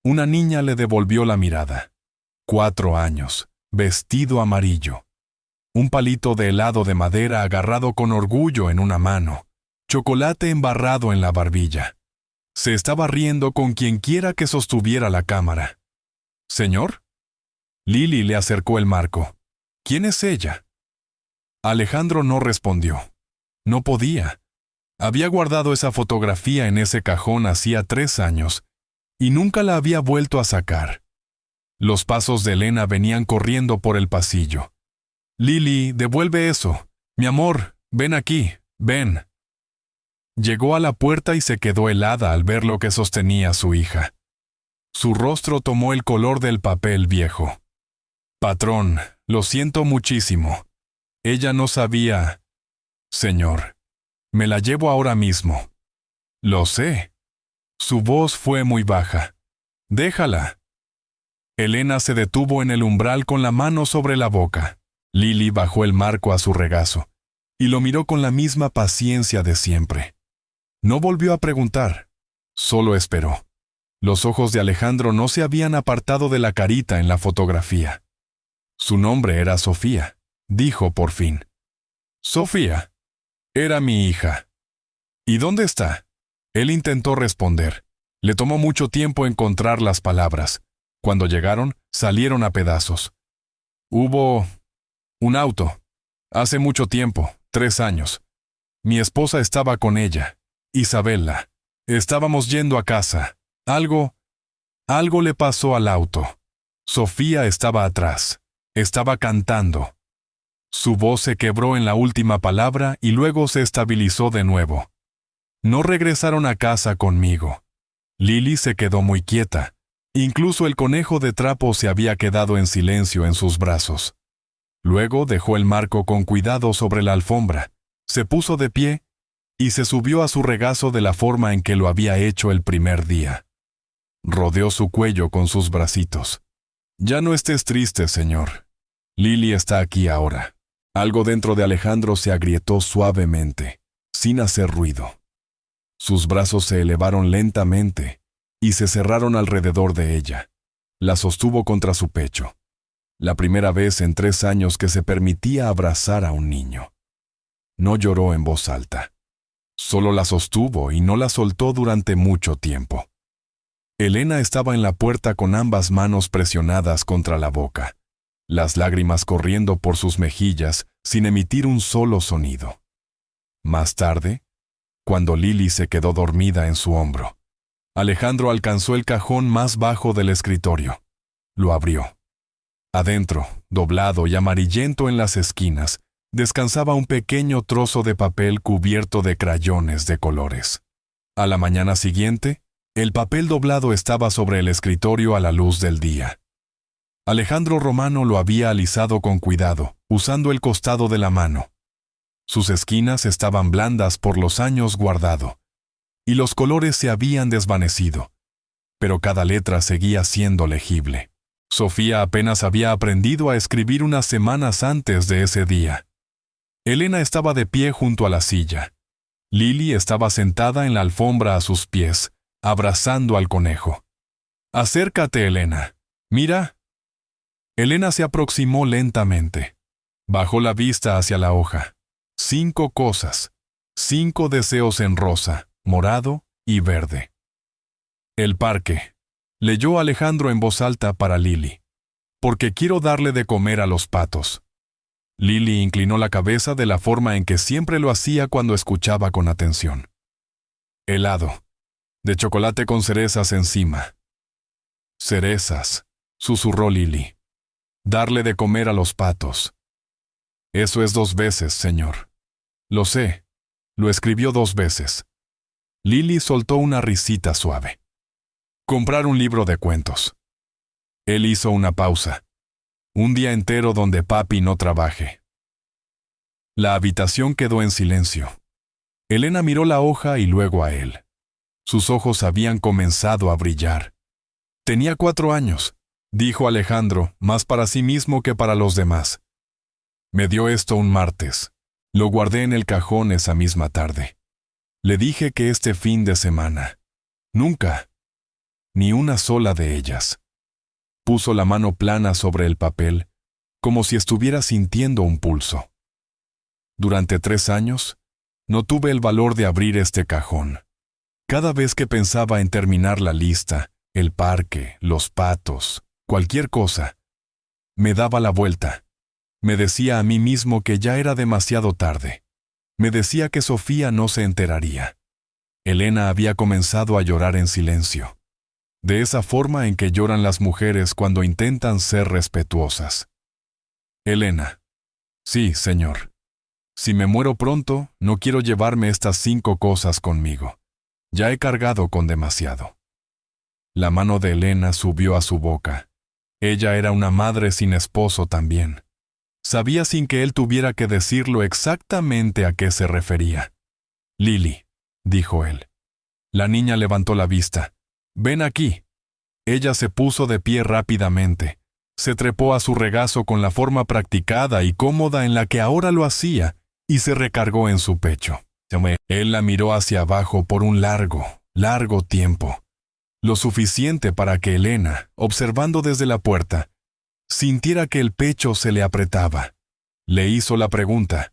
Una niña le devolvió la mirada. 4 años, vestido amarillo. un palito de helado de madera agarrado con orgullo en una mano, chocolate embarrado en la barbilla. Se estaba riendo con quienquiera que sostuviera la cámara. «¿Señor?» Lily le acercó el marco. «¿Quién es ella?» Alejandro no respondió. No podía. Había guardado esa fotografía en ese cajón hacía 3 años y nunca la había vuelto a sacar. Los pasos de Elena venían corriendo por el pasillo. «Lily, devuelve eso. Mi amor, ven aquí, ven». Llegó a la puerta y se quedó helada al ver lo que sostenía su hija. Su rostro tomó el color del papel viejo. «Patrón, lo siento muchísimo. Ella no sabía...» «Señor, me la llevo ahora mismo». «Lo sé». Su voz fue muy baja. «Déjala». Elena se detuvo en el umbral con la mano sobre la boca. Lily bajó el marco a su regazo y lo miró con la misma paciencia de siempre. No volvió a preguntar, solo esperó. Los ojos de Alejandro no se habían apartado de la carita en la fotografía. Su nombre era Sofía, dijo por fin. «Sofía, era mi hija». «¿Y dónde está?» Él intentó responder. Le tomó mucho tiempo encontrar las palabras. Cuando llegaron, salieron a pedazos. «Hubo un auto. Hace mucho tiempo, 3 años. Mi esposa estaba con ella, Isabella. Estábamos yendo a casa. Algo le pasó al auto. Sofía estaba atrás. Estaba cantando». Su voz se quebró en la última palabra y luego se estabilizó de nuevo. «No regresaron a casa conmigo». Lily se quedó muy quieta. Incluso el conejo de trapo se había quedado en silencio en sus brazos. Luego dejó el marco con cuidado sobre la alfombra, se puso de pie y se subió a su regazo de la forma en que lo había hecho el primer día. Rodeó su cuello con sus bracitos. «Ya no estés triste, señor. Lily está aquí ahora». Algo dentro de Alejandro se agrietó suavemente, sin hacer ruido. Sus brazos se elevaron lentamente y se cerraron alrededor de ella. La sostuvo contra su pecho. La primera vez en 3 años que se permitía abrazar a un niño. No lloró en voz alta. Solo la sostuvo y no la soltó durante mucho tiempo. Elena estaba en la puerta con ambas manos presionadas contra la boca, las lágrimas corriendo por sus mejillas sin emitir un solo sonido. Más tarde, cuando Lily se quedó dormida en su hombro, Alejandro alcanzó el cajón más bajo del escritorio. Lo abrió. Adentro, doblado y amarillento en las esquinas, descansaba un pequeño trozo de papel cubierto de crayones de colores. A la mañana siguiente, el papel doblado estaba sobre el escritorio a la luz del día. Alejandro Romano lo había alisado con cuidado, usando el costado de la mano. Sus esquinas estaban blandas por los años guardado, y los colores se habían desvanecido, pero cada letra seguía siendo legible. Sofía apenas había aprendido a escribir unas semanas antes de ese día. Elena estaba de pie junto a la silla. Lily estaba sentada en la alfombra a sus pies, abrazando al conejo. «Acércate, Elena. Mira». Elena se aproximó lentamente. Bajó la vista hacia la hoja. 5 cosas. 5 deseos en rosa, morado y verde. «El parque», leyó Alejandro en voz alta para Lily. «Porque quiero darle de comer a los patos». Lily inclinó la cabeza de la forma en que siempre lo hacía cuando escuchaba con atención. «Helado, de chocolate con cerezas encima». «Cerezas», susurró Lily. «Darle de comer a los patos». «Eso es 2 veces, señor». «Lo sé». Lo escribió 2 veces. Lily soltó una risita suave. «Comprar un libro de cuentos». Él hizo una pausa. «Un día entero donde papi no trabaje». La habitación quedó en silencio. Elena miró la hoja y luego a él. Sus ojos habían comenzado a brillar. «Tenía 4 años», dijo Alejandro, más para sí mismo que para los demás. «Me dio esto un martes. Lo guardé en el cajón esa misma tarde. Le dije que este fin de semana. Nunca. Ni una sola de ellas». Puso la mano plana sobre el papel, como si estuviera sintiendo un pulso. Durante 3 años, no tuve el valor de abrir este cajón. Cada vez que pensaba en terminar la lista, el parque, los patos, cualquier cosa, me daba la vuelta. Me decía a mí mismo que ya era demasiado tarde. Me decía que Sofía no se enteraría. Elena había comenzado a llorar en silencio, de esa forma en que lloran las mujeres cuando intentan ser respetuosas. Elena. Sí, señor. Si me muero pronto, no quiero llevarme estas 5 cosas conmigo. Ya he cargado con demasiado. La mano de Elena subió a su boca. Ella era una madre sin esposo también. Sabía sin que él tuviera que decirlo exactamente a qué se refería. Lily, dijo él. La niña levantó la vista. Ven aquí. Ella se puso de pie rápidamente. Se trepó a su regazo con la forma practicada y cómoda en la que ahora lo hacía y se recargó en su pecho. Él la miró hacia abajo por un largo, largo tiempo. Lo suficiente para que Elena, observando desde la puerta, sintiera que el pecho se le apretaba. Le hizo la pregunta.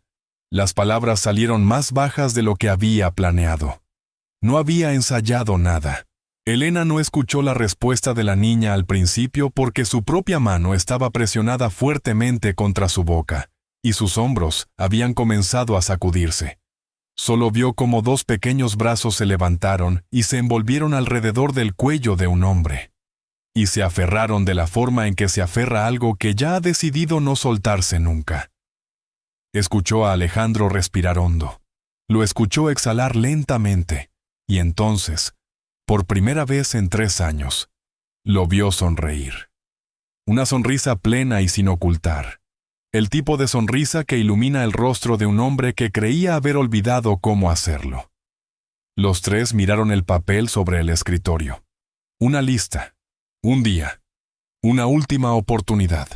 Las palabras salieron más bajas de lo que había planeado. No había ensayado nada. Elena no escuchó la respuesta de la niña al principio porque su propia mano estaba presionada fuertemente contra su boca, y sus hombros habían comenzado a sacudirse. Solo vio cómo 2 pequeños brazos se levantaron y se envolvieron alrededor del cuello de un hombre. Y se aferraron de la forma en que se aferra algo que ya ha decidido no soltarse nunca. Escuchó a Alejandro respirar hondo. Lo escuchó exhalar lentamente, y entonces, por primera vez en 3 años, lo vio sonreír. Una sonrisa plena y sin ocultar. El tipo de sonrisa que ilumina el rostro de un hombre que creía haber olvidado cómo hacerlo. Los 3 miraron el papel sobre el escritorio. Una lista. Un día. Una última oportunidad.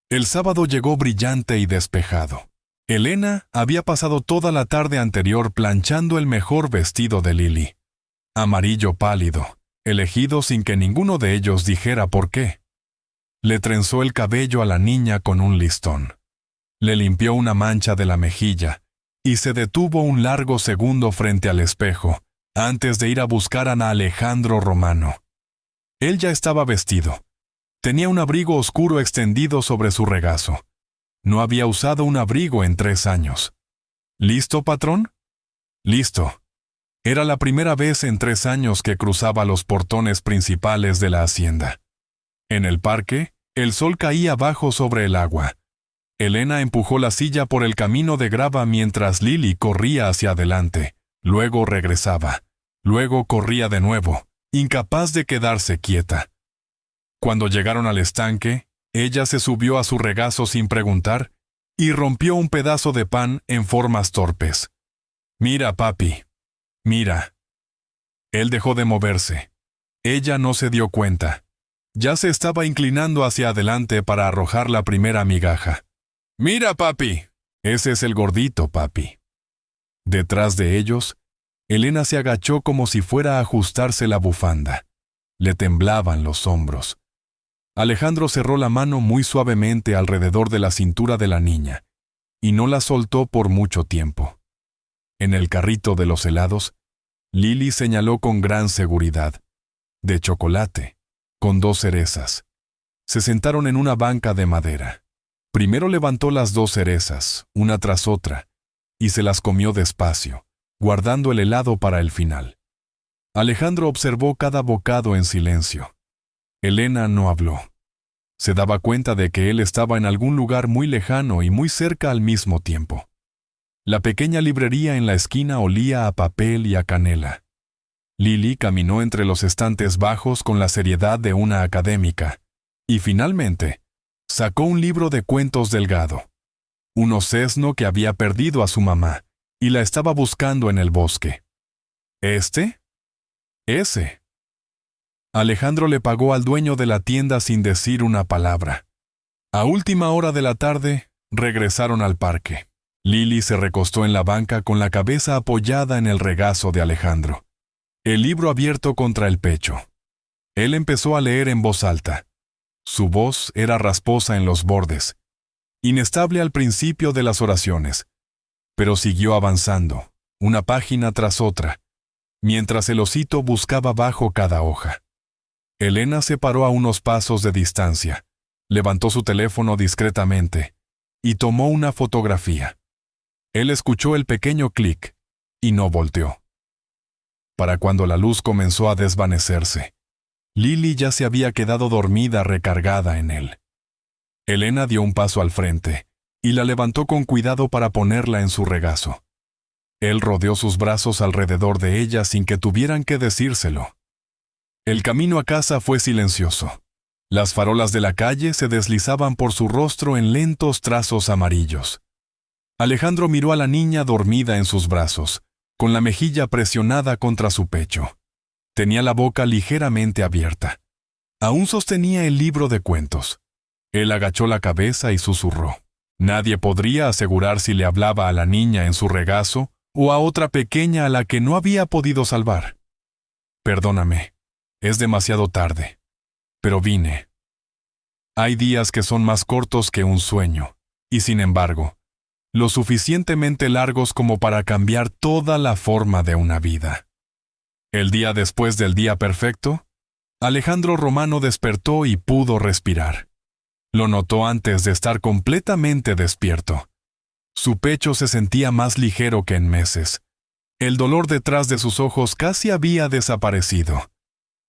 El sábado llegó brillante y despejado. Elena había pasado toda la tarde anterior planchando el mejor vestido de Lily. Amarillo pálido, elegido sin que ninguno de ellos dijera por qué. Le trenzó el cabello a la niña con un listón. Le limpió una mancha de la mejilla y se detuvo un largo segundo frente al espejo antes de ir a buscar a Alejandro Romano. Él ya estaba vestido. Tenía un abrigo oscuro extendido sobre su regazo. No había usado un abrigo en 3 años. ¿Listo, patrón? Listo. Era la primera vez en 3 años que cruzaba los portones principales de la hacienda. En el parque, el sol caía bajo sobre el agua. Elena empujó la silla por el camino de grava mientras Lily corría hacia adelante. Luego regresaba. Luego corría de nuevo, incapaz de quedarse quieta. Cuando llegaron al estanque, ella se subió a su regazo sin preguntar y rompió un pedazo de pan en formas torpes. «Mira, papi. Mira». Él dejó de moverse. Ella no se dio cuenta. Ya se estaba inclinando hacia adelante para arrojar la primera migaja. «Mira, papi». Ese es el gordito, papi. Detrás de ellos, Elena se agachó como si fuera a ajustarse la bufanda. Le temblaban los hombros. Alejandro cerró la mano muy suavemente alrededor de la cintura de la niña, y no la soltó por mucho tiempo. En el carrito de los helados, Lily señaló con gran seguridad. De chocolate, con 2 cerezas. Se sentaron en una banca de madera. Primero levantó las 2 cerezas, una tras otra, y se las comió despacio, guardando el helado para el final. Alejandro observó cada bocado en silencio. Elena no habló. Se daba cuenta de que él estaba en algún lugar muy lejano y muy cerca al mismo tiempo. La pequeña librería en la esquina olía a papel y a canela. Lily caminó entre los estantes bajos con la seriedad de una académica, y finalmente sacó un libro de cuentos delgado. Un osesno que había perdido a su mamá, y la estaba buscando en el bosque. ¿Este? Ese. Alejandro le pagó al dueño de la tienda sin decir una palabra. A última hora de la tarde, regresaron al parque. Lily se recostó en la banca con la cabeza apoyada en el regazo de Alejandro, el libro abierto contra el pecho. Él empezó a leer en voz alta. Su voz era rasposa en los bordes, inestable al principio de las oraciones, pero siguió avanzando, una página tras otra, mientras el osito buscaba bajo cada hoja. Elena se paró a unos pasos de distancia, levantó su teléfono discretamente y tomó una fotografía. Él escuchó el pequeño clic y no volteó. Para cuando la luz comenzó a desvanecerse, Lily ya se había quedado dormida recargada en él. Elena dio un paso al frente y la levantó con cuidado para ponerla en su regazo. Él rodeó sus brazos alrededor de ella sin que tuvieran que decírselo. El camino a casa fue silencioso. Las farolas de la calle se deslizaban por su rostro en lentos trazos amarillos. Alejandro miró a la niña dormida en sus brazos, con la mejilla presionada contra su pecho. Tenía la boca ligeramente abierta. Aún sostenía el libro de cuentos. Él agachó la cabeza y susurró. Nadie podría asegurar si le hablaba a la niña en su regazo o a otra pequeña a la que no había podido salvar. Perdóname, es demasiado tarde, pero vine. Hay días que son más cortos que un sueño, y sin embargo, lo suficientemente largos como para cambiar toda la forma de una vida. El día después del día perfecto, Alejandro Romano despertó y pudo respirar. Lo notó antes de estar completamente despierto. Su pecho se sentía más ligero que en meses. El dolor detrás de sus ojos casi había desaparecido.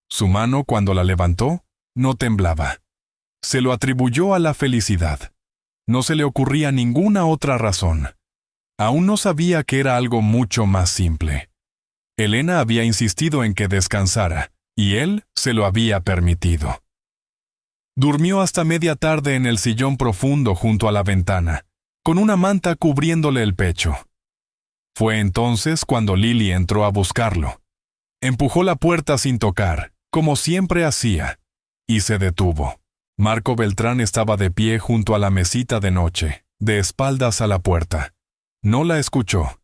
Su mano, cuando la levantó, no temblaba. Se lo atribuyó a la felicidad. No se le ocurría ninguna otra razón. Aún no sabía que era algo mucho más simple. Elena había insistido en que descansara, y él se lo había permitido. Durmió hasta media tarde en el sillón profundo junto a la ventana, con una manta cubriéndole el pecho. Fue entonces cuando Lily entró a buscarlo. Empujó la puerta sin tocar, como siempre hacía, y se detuvo. Marco Beltrán estaba de pie junto a la mesita de noche, de espaldas a la puerta. No la escuchó.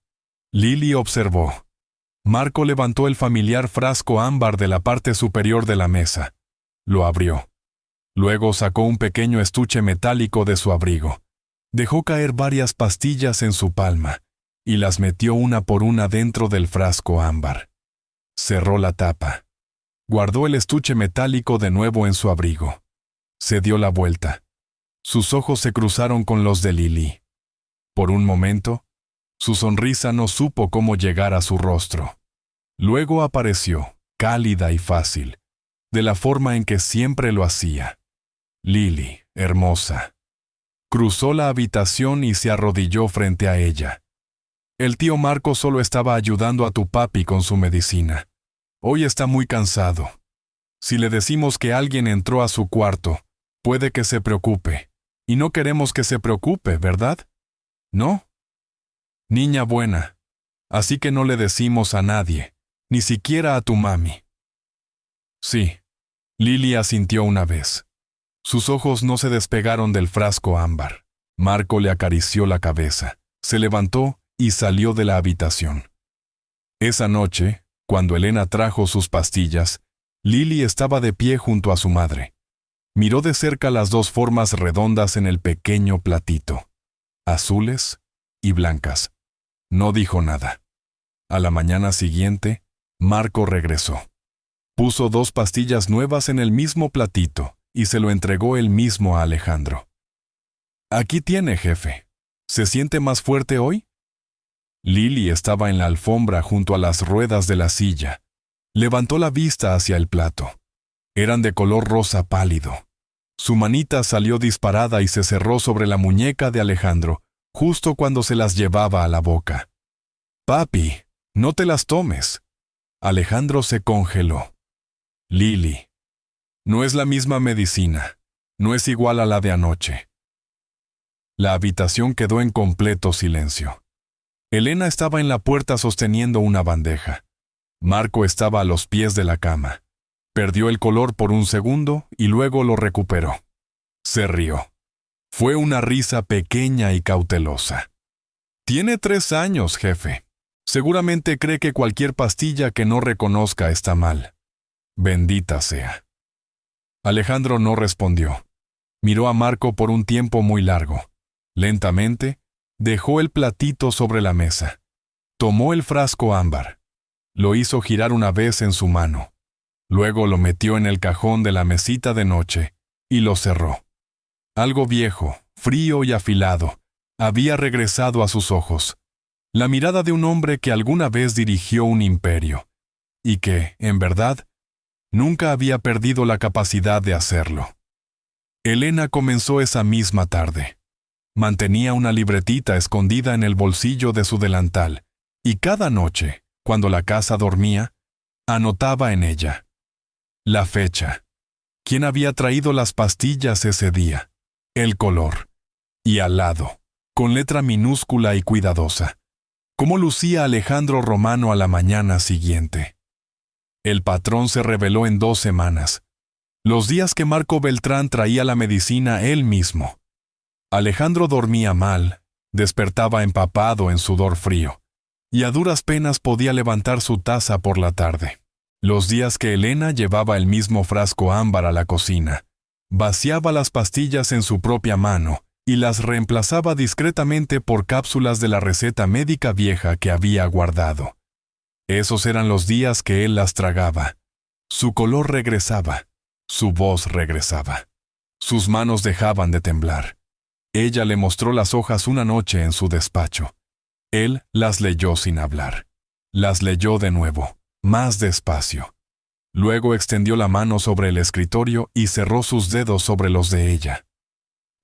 Lily observó. Marco levantó el familiar frasco ámbar de la parte superior de la mesa. Lo abrió. Luego sacó un pequeño estuche metálico de su abrigo. Dejó caer varias pastillas en su palma y las metió una por una dentro del frasco ámbar. Cerró la tapa. Guardó el estuche metálico de nuevo en su abrigo. Se dio la vuelta. Sus ojos se cruzaron con los de Lily. Por un momento, su sonrisa no supo cómo llegar a su rostro. Luego apareció, cálida y fácil, de la forma en que siempre lo hacía. Lily, hermosa. Cruzó la habitación y se arrodilló frente a ella. El tío Marco solo estaba ayudando a tu papi con su medicina. Hoy está muy cansado. Si le decimos que alguien entró a su cuarto, puede que se preocupe. Y no queremos que se preocupe, ¿verdad? ¿No? Niña buena. Así que no le decimos a nadie, ni siquiera a tu mami. Sí. Lily asintió una vez. Sus ojos no se despegaron del frasco ámbar. Marco le acarició la cabeza, se levantó y salió de la habitación. Esa noche, cuando Elena trajo sus pastillas, Lily estaba de pie junto a su madre. Miró de cerca las dos formas redondas en el pequeño platito, azules y blancas. No dijo nada. A la mañana siguiente, Marco regresó. Puso 2 pastillas nuevas en el mismo platito y se lo entregó él mismo a Alejandro. Aquí tiene, jefe. ¿Se siente más fuerte hoy? Lily estaba en la alfombra junto a las ruedas de la silla. Levantó la vista hacia el plato. Eran de color rosa pálido. Su manita salió disparada y se cerró sobre la muñeca de Alejandro, justo cuando se las llevaba a la boca. Papi, no te las tomes. Alejandro se congeló. Lily. No es la misma medicina. No es igual a la de anoche. La habitación quedó en completo silencio. Elena estaba en la puerta sosteniendo una bandeja. Marco estaba a los pies de la cama. Perdió el color por un segundo y luego lo recuperó. Se rió. Fue una risa pequeña y cautelosa. Tiene 3 años, jefe. Seguramente cree que cualquier pastilla que no reconozca está mal. Bendita sea. Alejandro no respondió. Miró a Marco por un tiempo muy largo. Lentamente, dejó el platito sobre la mesa. Tomó el frasco ámbar. Lo hizo girar una vez en su mano. Luego lo metió en el cajón de la mesita de noche y lo cerró. Algo viejo, frío y afilado, había regresado a sus ojos. La mirada de un hombre que alguna vez dirigió un imperio y que, en verdad, nunca había perdido la capacidad de hacerlo. Elena comenzó esa misma tarde. Mantenía una libretita escondida en el bolsillo de su delantal y cada noche, cuando la casa dormía, anotaba en ella la fecha, quién había traído las pastillas ese día, el color, y al lado, con letra minúscula y cuidadosa, cómo lucía Alejandro Romano a la mañana siguiente. El patrón se reveló en 2 semanas, los días que Marco Beltrán traía la medicina él mismo. Alejandro dormía mal, despertaba empapado en sudor frío, y a duras penas podía levantar su taza por la tarde. Los días que Elena llevaba el mismo frasco ámbar a la cocina, vaciaba las pastillas en su propia mano y las reemplazaba discretamente por cápsulas de la receta médica vieja que había guardado. Esos eran los días que él las tragaba. Su color regresaba, su voz regresaba. Sus manos dejaban de temblar. Ella le mostró las hojas una noche en su despacho. Él las leyó sin hablar. Las leyó de nuevo, más despacio. Luego extendió la mano sobre el escritorio y cerró sus dedos sobre los de ella.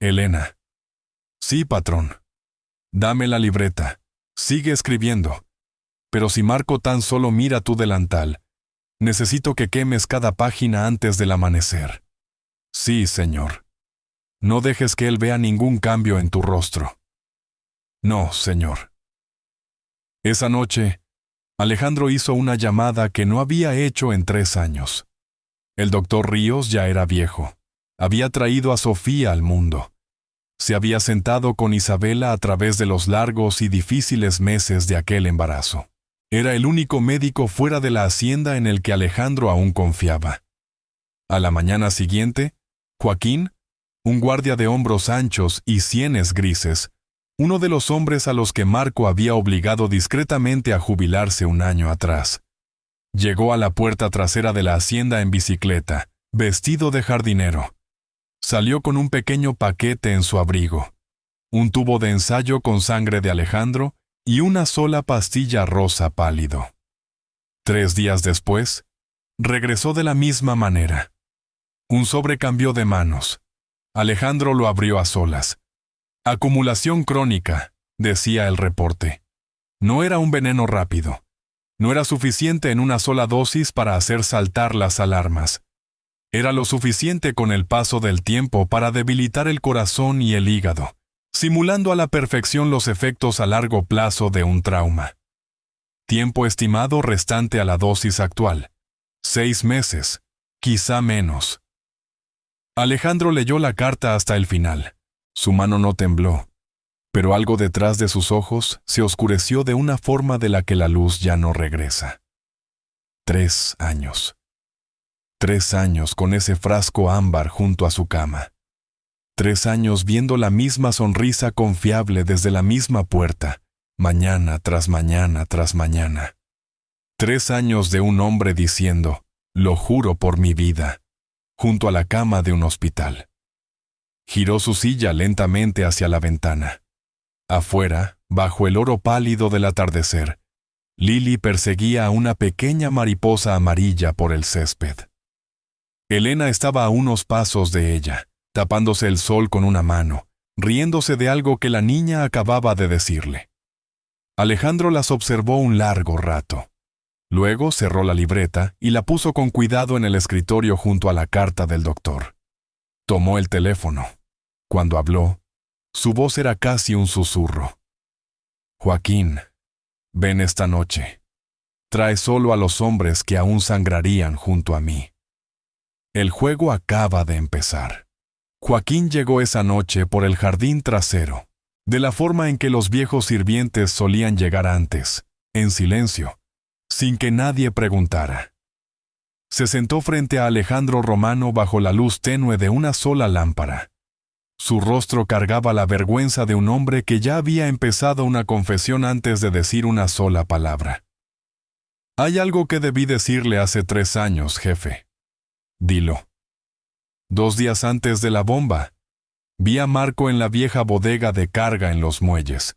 Elena. Sí, patrón. Dame la libreta. Sigue escribiendo. Pero si Marco tan solo mira tu delantal, necesito que quemes cada página antes del amanecer. Sí, señor. No dejes que él vea ningún cambio en tu rostro. No, señor. Esa noche, Alejandro hizo una llamada que no había hecho en 3 años. El doctor Ríos ya era viejo. Había traído a Sofía al mundo. Se había sentado con Isabela a través de los largos y difíciles meses de aquel embarazo. Era el único médico fuera de la hacienda en el que Alejandro aún confiaba. A la mañana siguiente, Joaquín, un guardia de hombros anchos y sienes grises, uno de los hombres a los que Marco había obligado discretamente a jubilarse un año atrás, llegó a la puerta trasera de la hacienda en bicicleta, vestido de jardinero. Salió con un pequeño paquete en su abrigo, un tubo de ensayo con sangre de Alejandro y una sola pastilla rosa pálido. 3 días después, regresó de la misma manera. Un sobre cambió de manos. Alejandro lo abrió a solas. Acumulación crónica, decía el reporte. No era un veneno rápido. No era suficiente en una sola dosis para hacer saltar las alarmas. Era lo suficiente con el paso del tiempo para debilitar el corazón y el hígado, simulando a la perfección los efectos a largo plazo de un trauma. Tiempo estimado restante a la dosis actual. 6 meses, quizá menos. Alejandro leyó la carta hasta el final. Su mano no tembló, pero algo detrás de sus ojos se oscureció de una forma de la que la luz ya no regresa. 3 años. 3 años con ese frasco ámbar junto a su cama. 3 años viendo la misma sonrisa confiable desde la misma puerta, mañana tras mañana tras mañana. 3 años de un hombre diciendo, lo juro por mi vida, junto a la cama de un hospital. Giró su silla lentamente hacia la ventana. Afuera, bajo el oro pálido del atardecer, Lily perseguía a una pequeña mariposa amarilla por el césped. Elena estaba a unos pasos de ella, tapándose el sol con una mano, riéndose de algo que la niña acababa de decirle. Alejandro las observó un largo rato. Luego cerró la libreta y la puso con cuidado en el escritorio junto a la carta del doctor. Tomó el teléfono. Cuando habló, su voz era casi un susurro. Joaquín, ven esta noche. Trae solo a los hombres que aún sangrarían junto a mí. El juego acaba de empezar. Joaquín llegó esa noche por el jardín trasero, de la forma en que los viejos sirvientes solían llegar antes, en silencio, sin que nadie preguntara. Se sentó frente a Alejandro Romano bajo la luz tenue de una sola lámpara. Su rostro cargaba la vergüenza de un hombre que ya había empezado una confesión antes de decir una sola palabra. «Hay algo que debí decirle hace 3 años, jefe». «Dilo». 2 días antes de la bomba, vi a Marco en la vieja bodega de carga en los muelles.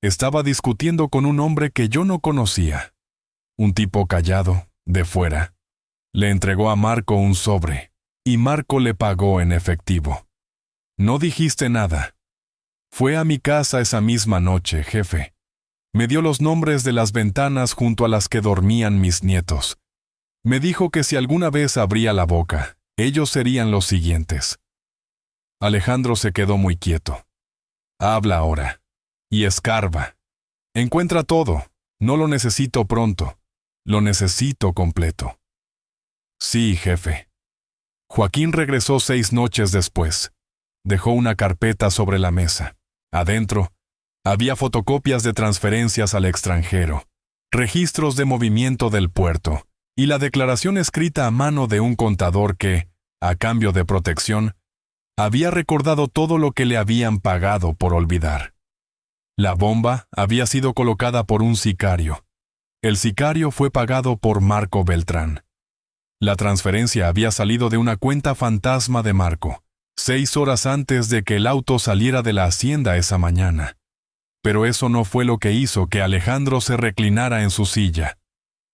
Estaba discutiendo con un hombre que yo no conocía. Un tipo callado, de fuera. Le entregó a Marco un sobre, y Marco le pagó en efectivo. No dijiste nada. Fue a mi casa esa misma noche, jefe. Me dio los nombres de las ventanas junto a las que dormían mis nietos. Me dijo que si alguna vez abría la boca, ellos serían los siguientes. Alejandro se quedó muy quieto. Habla ahora. Y escarba. Encuentra todo. No lo necesito pronto. Lo necesito completo. Sí, jefe. Joaquín regresó 6 noches después. Dejó una carpeta sobre la mesa. Adentro, había fotocopias de transferencias al extranjero, registros de movimiento del puerto y la declaración escrita a mano de un contador que, a cambio de protección, había recordado todo lo que le habían pagado por olvidar. La bomba había sido colocada por un sicario. El sicario fue pagado por Marco Beltrán. La transferencia había salido de una cuenta fantasma de Marco, 6 horas antes de que el auto saliera de la hacienda esa mañana. Pero eso no fue lo que hizo que Alejandro se reclinara en su silla.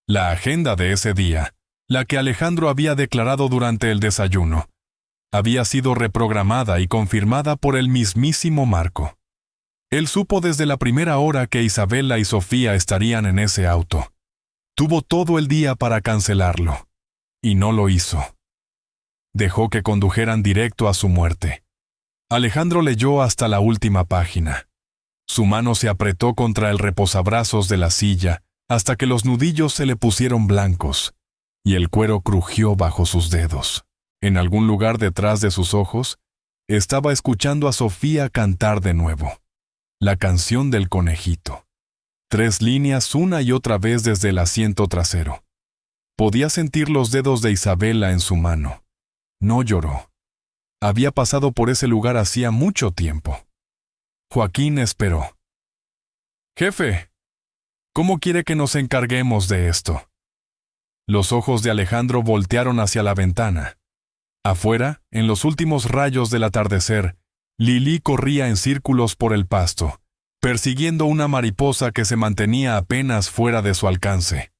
La agenda de ese día, la que Alejandro había declarado durante el desayuno, había sido reprogramada y confirmada por el mismísimo Marco. Él supo desde la primera hora que Isabela y Sofía estarían en ese auto. Tuvo todo el día para cancelarlo, y no lo hizo. Dejó que condujeran directo a su muerte. Alejandro leyó hasta la última página. Su mano se apretó contra el reposabrazos de la silla hasta que los nudillos se le pusieron blancos, y el cuero crujió bajo sus dedos. En algún lugar detrás de sus ojos, estaba escuchando a Sofía cantar de nuevo. La canción del conejito. 3 líneas una y otra vez desde el asiento trasero. Podía sentir los dedos de Isabela en su mano. No lloró. Había pasado por ese lugar hacía mucho tiempo. Joaquín esperó. «Jefe, ¿cómo quiere que nos encarguemos de esto?» Los ojos de Alejandro voltearon hacia la ventana. Afuera, en los últimos rayos del atardecer, Lili corría en círculos por el pasto, persiguiendo una mariposa que se mantenía apenas fuera de su alcance.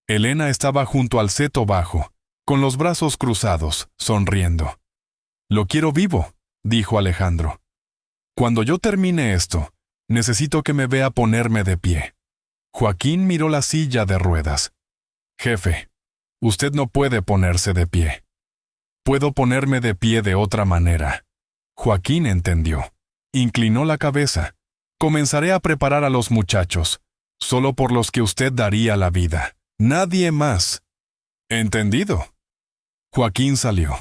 Elena estaba junto al seto bajo, con los brazos cruzados, sonriendo. «Lo quiero vivo», dijo Alejandro. «Cuando yo termine esto, necesito que me vea ponerme de pie». Joaquín miró la silla de ruedas. «Jefe, usted no puede ponerse de pie». «Puedo ponerme de pie de otra manera». Joaquín entendió. Inclinó la cabeza. «Comenzaré a preparar a los muchachos, solo por los que usted daría la vida. Nadie más». «Entendido». Joaquín salió.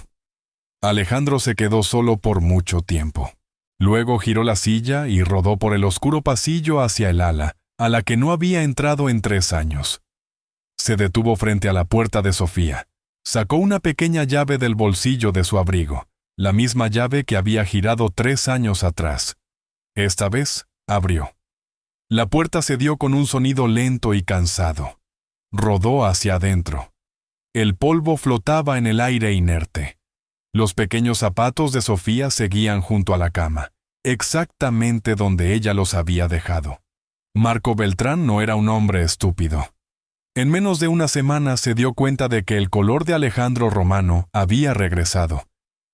Alejandro se quedó solo por mucho tiempo. Luego giró la silla y rodó por el oscuro pasillo hacia el ala, a la que no había entrado en 3 años. Se detuvo frente a la puerta de Sofía. Sacó una pequeña llave del bolsillo de su abrigo, la misma llave que había girado 3 años atrás. Esta vez, abrió. La puerta se dio con un sonido lento y cansado. Rodó hacia adentro. El polvo flotaba en el aire inerte. Los pequeños zapatos de Sofía seguían junto a la cama, exactamente donde ella los había dejado. Marco Beltrán no era un hombre estúpido. En menos de una semana se dio cuenta de que el color de Alejandro Romano había regresado,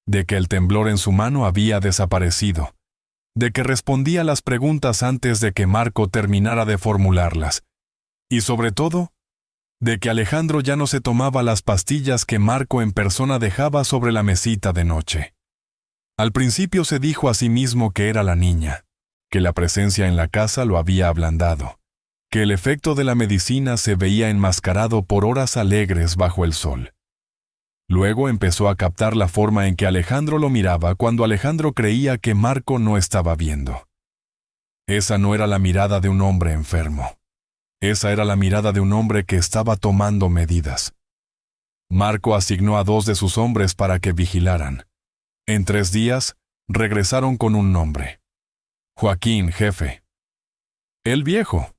de que el temblor en su mano había desaparecido, de que respondía las preguntas antes de que Marco terminara de formularlas, y sobre todo, de que Alejandro ya no se tomaba las pastillas que Marco en persona dejaba sobre la mesita de noche. Al principio se dijo a sí mismo que era la niña, que la presencia en la casa lo había ablandado, que el efecto de la medicina se veía enmascarado por horas alegres bajo el sol. Luego empezó a captar la forma en que Alejandro lo miraba cuando Alejandro creía que Marco no estaba viendo. Esa no era la mirada de un hombre enfermo. Esa era la mirada de un hombre que estaba tomando medidas. Marco asignó a 2 de sus hombres para que vigilaran. En 3 días, regresaron con un nombre. Joaquín, jefe. El viejo.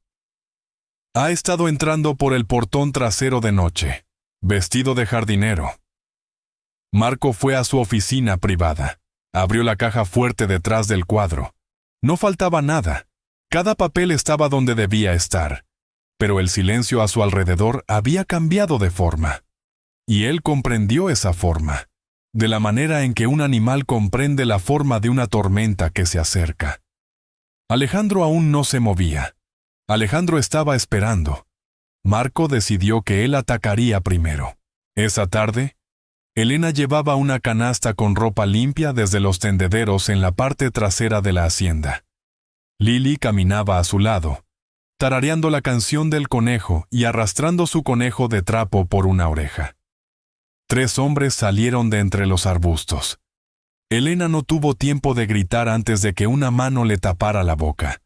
Ha estado entrando por el portón trasero de noche, vestido de jardinero. Marco fue a su oficina privada. Abrió la caja fuerte detrás del cuadro. No faltaba nada. Cada papel estaba donde debía estar. Pero el silencio a su alrededor había cambiado de forma. Y él comprendió esa forma, de la manera en que un animal comprende la forma de una tormenta que se acerca. Alejandro aún no se movía. Alejandro estaba esperando. Marco decidió que él atacaría primero. Esa tarde, Elena llevaba una canasta con ropa limpia desde los tendederos en la parte trasera de la hacienda. Lili caminaba a su lado, tarareando la canción del conejo y arrastrando su conejo de trapo por una oreja. 3 hombres salieron de entre los arbustos. Elena no tuvo tiempo de gritar antes de que una mano le tapara la boca.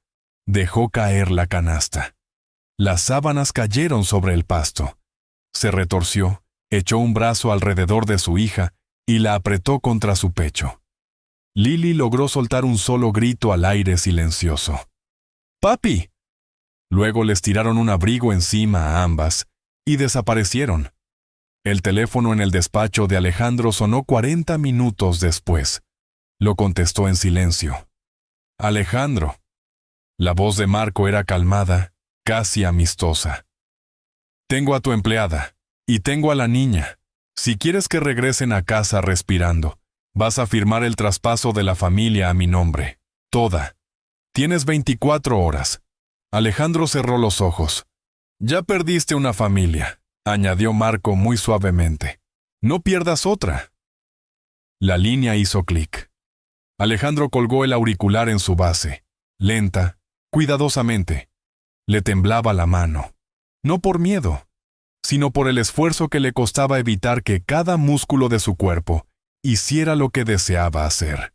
Dejó caer la canasta. Las sábanas cayeron sobre el pasto. Se retorció, echó un brazo alrededor de su hija y la apretó contra su pecho. Lili logró soltar un solo grito al aire silencioso. ¡Papi! Luego les tiraron un abrigo encima a ambas y desaparecieron. El teléfono en el despacho de Alejandro sonó 40 minutos después. Lo contestó en silencio. Alejandro. La voz de Marco era calmada, casi amistosa. Tengo a tu empleada, y tengo a la niña. Si quieres que regresen a casa respirando, vas a firmar el traspaso de la familia a mi nombre. Toda. Tienes 24 horas. Alejandro cerró los ojos. Ya perdiste una familia, añadió Marco muy suavemente. No pierdas otra. La línea hizo clic. Alejandro colgó el auricular en su base, lenta, cuidadosamente. Le temblaba la mano. No por miedo, sino por el esfuerzo que le costaba evitar que cada músculo de su cuerpo hiciera lo que deseaba hacer.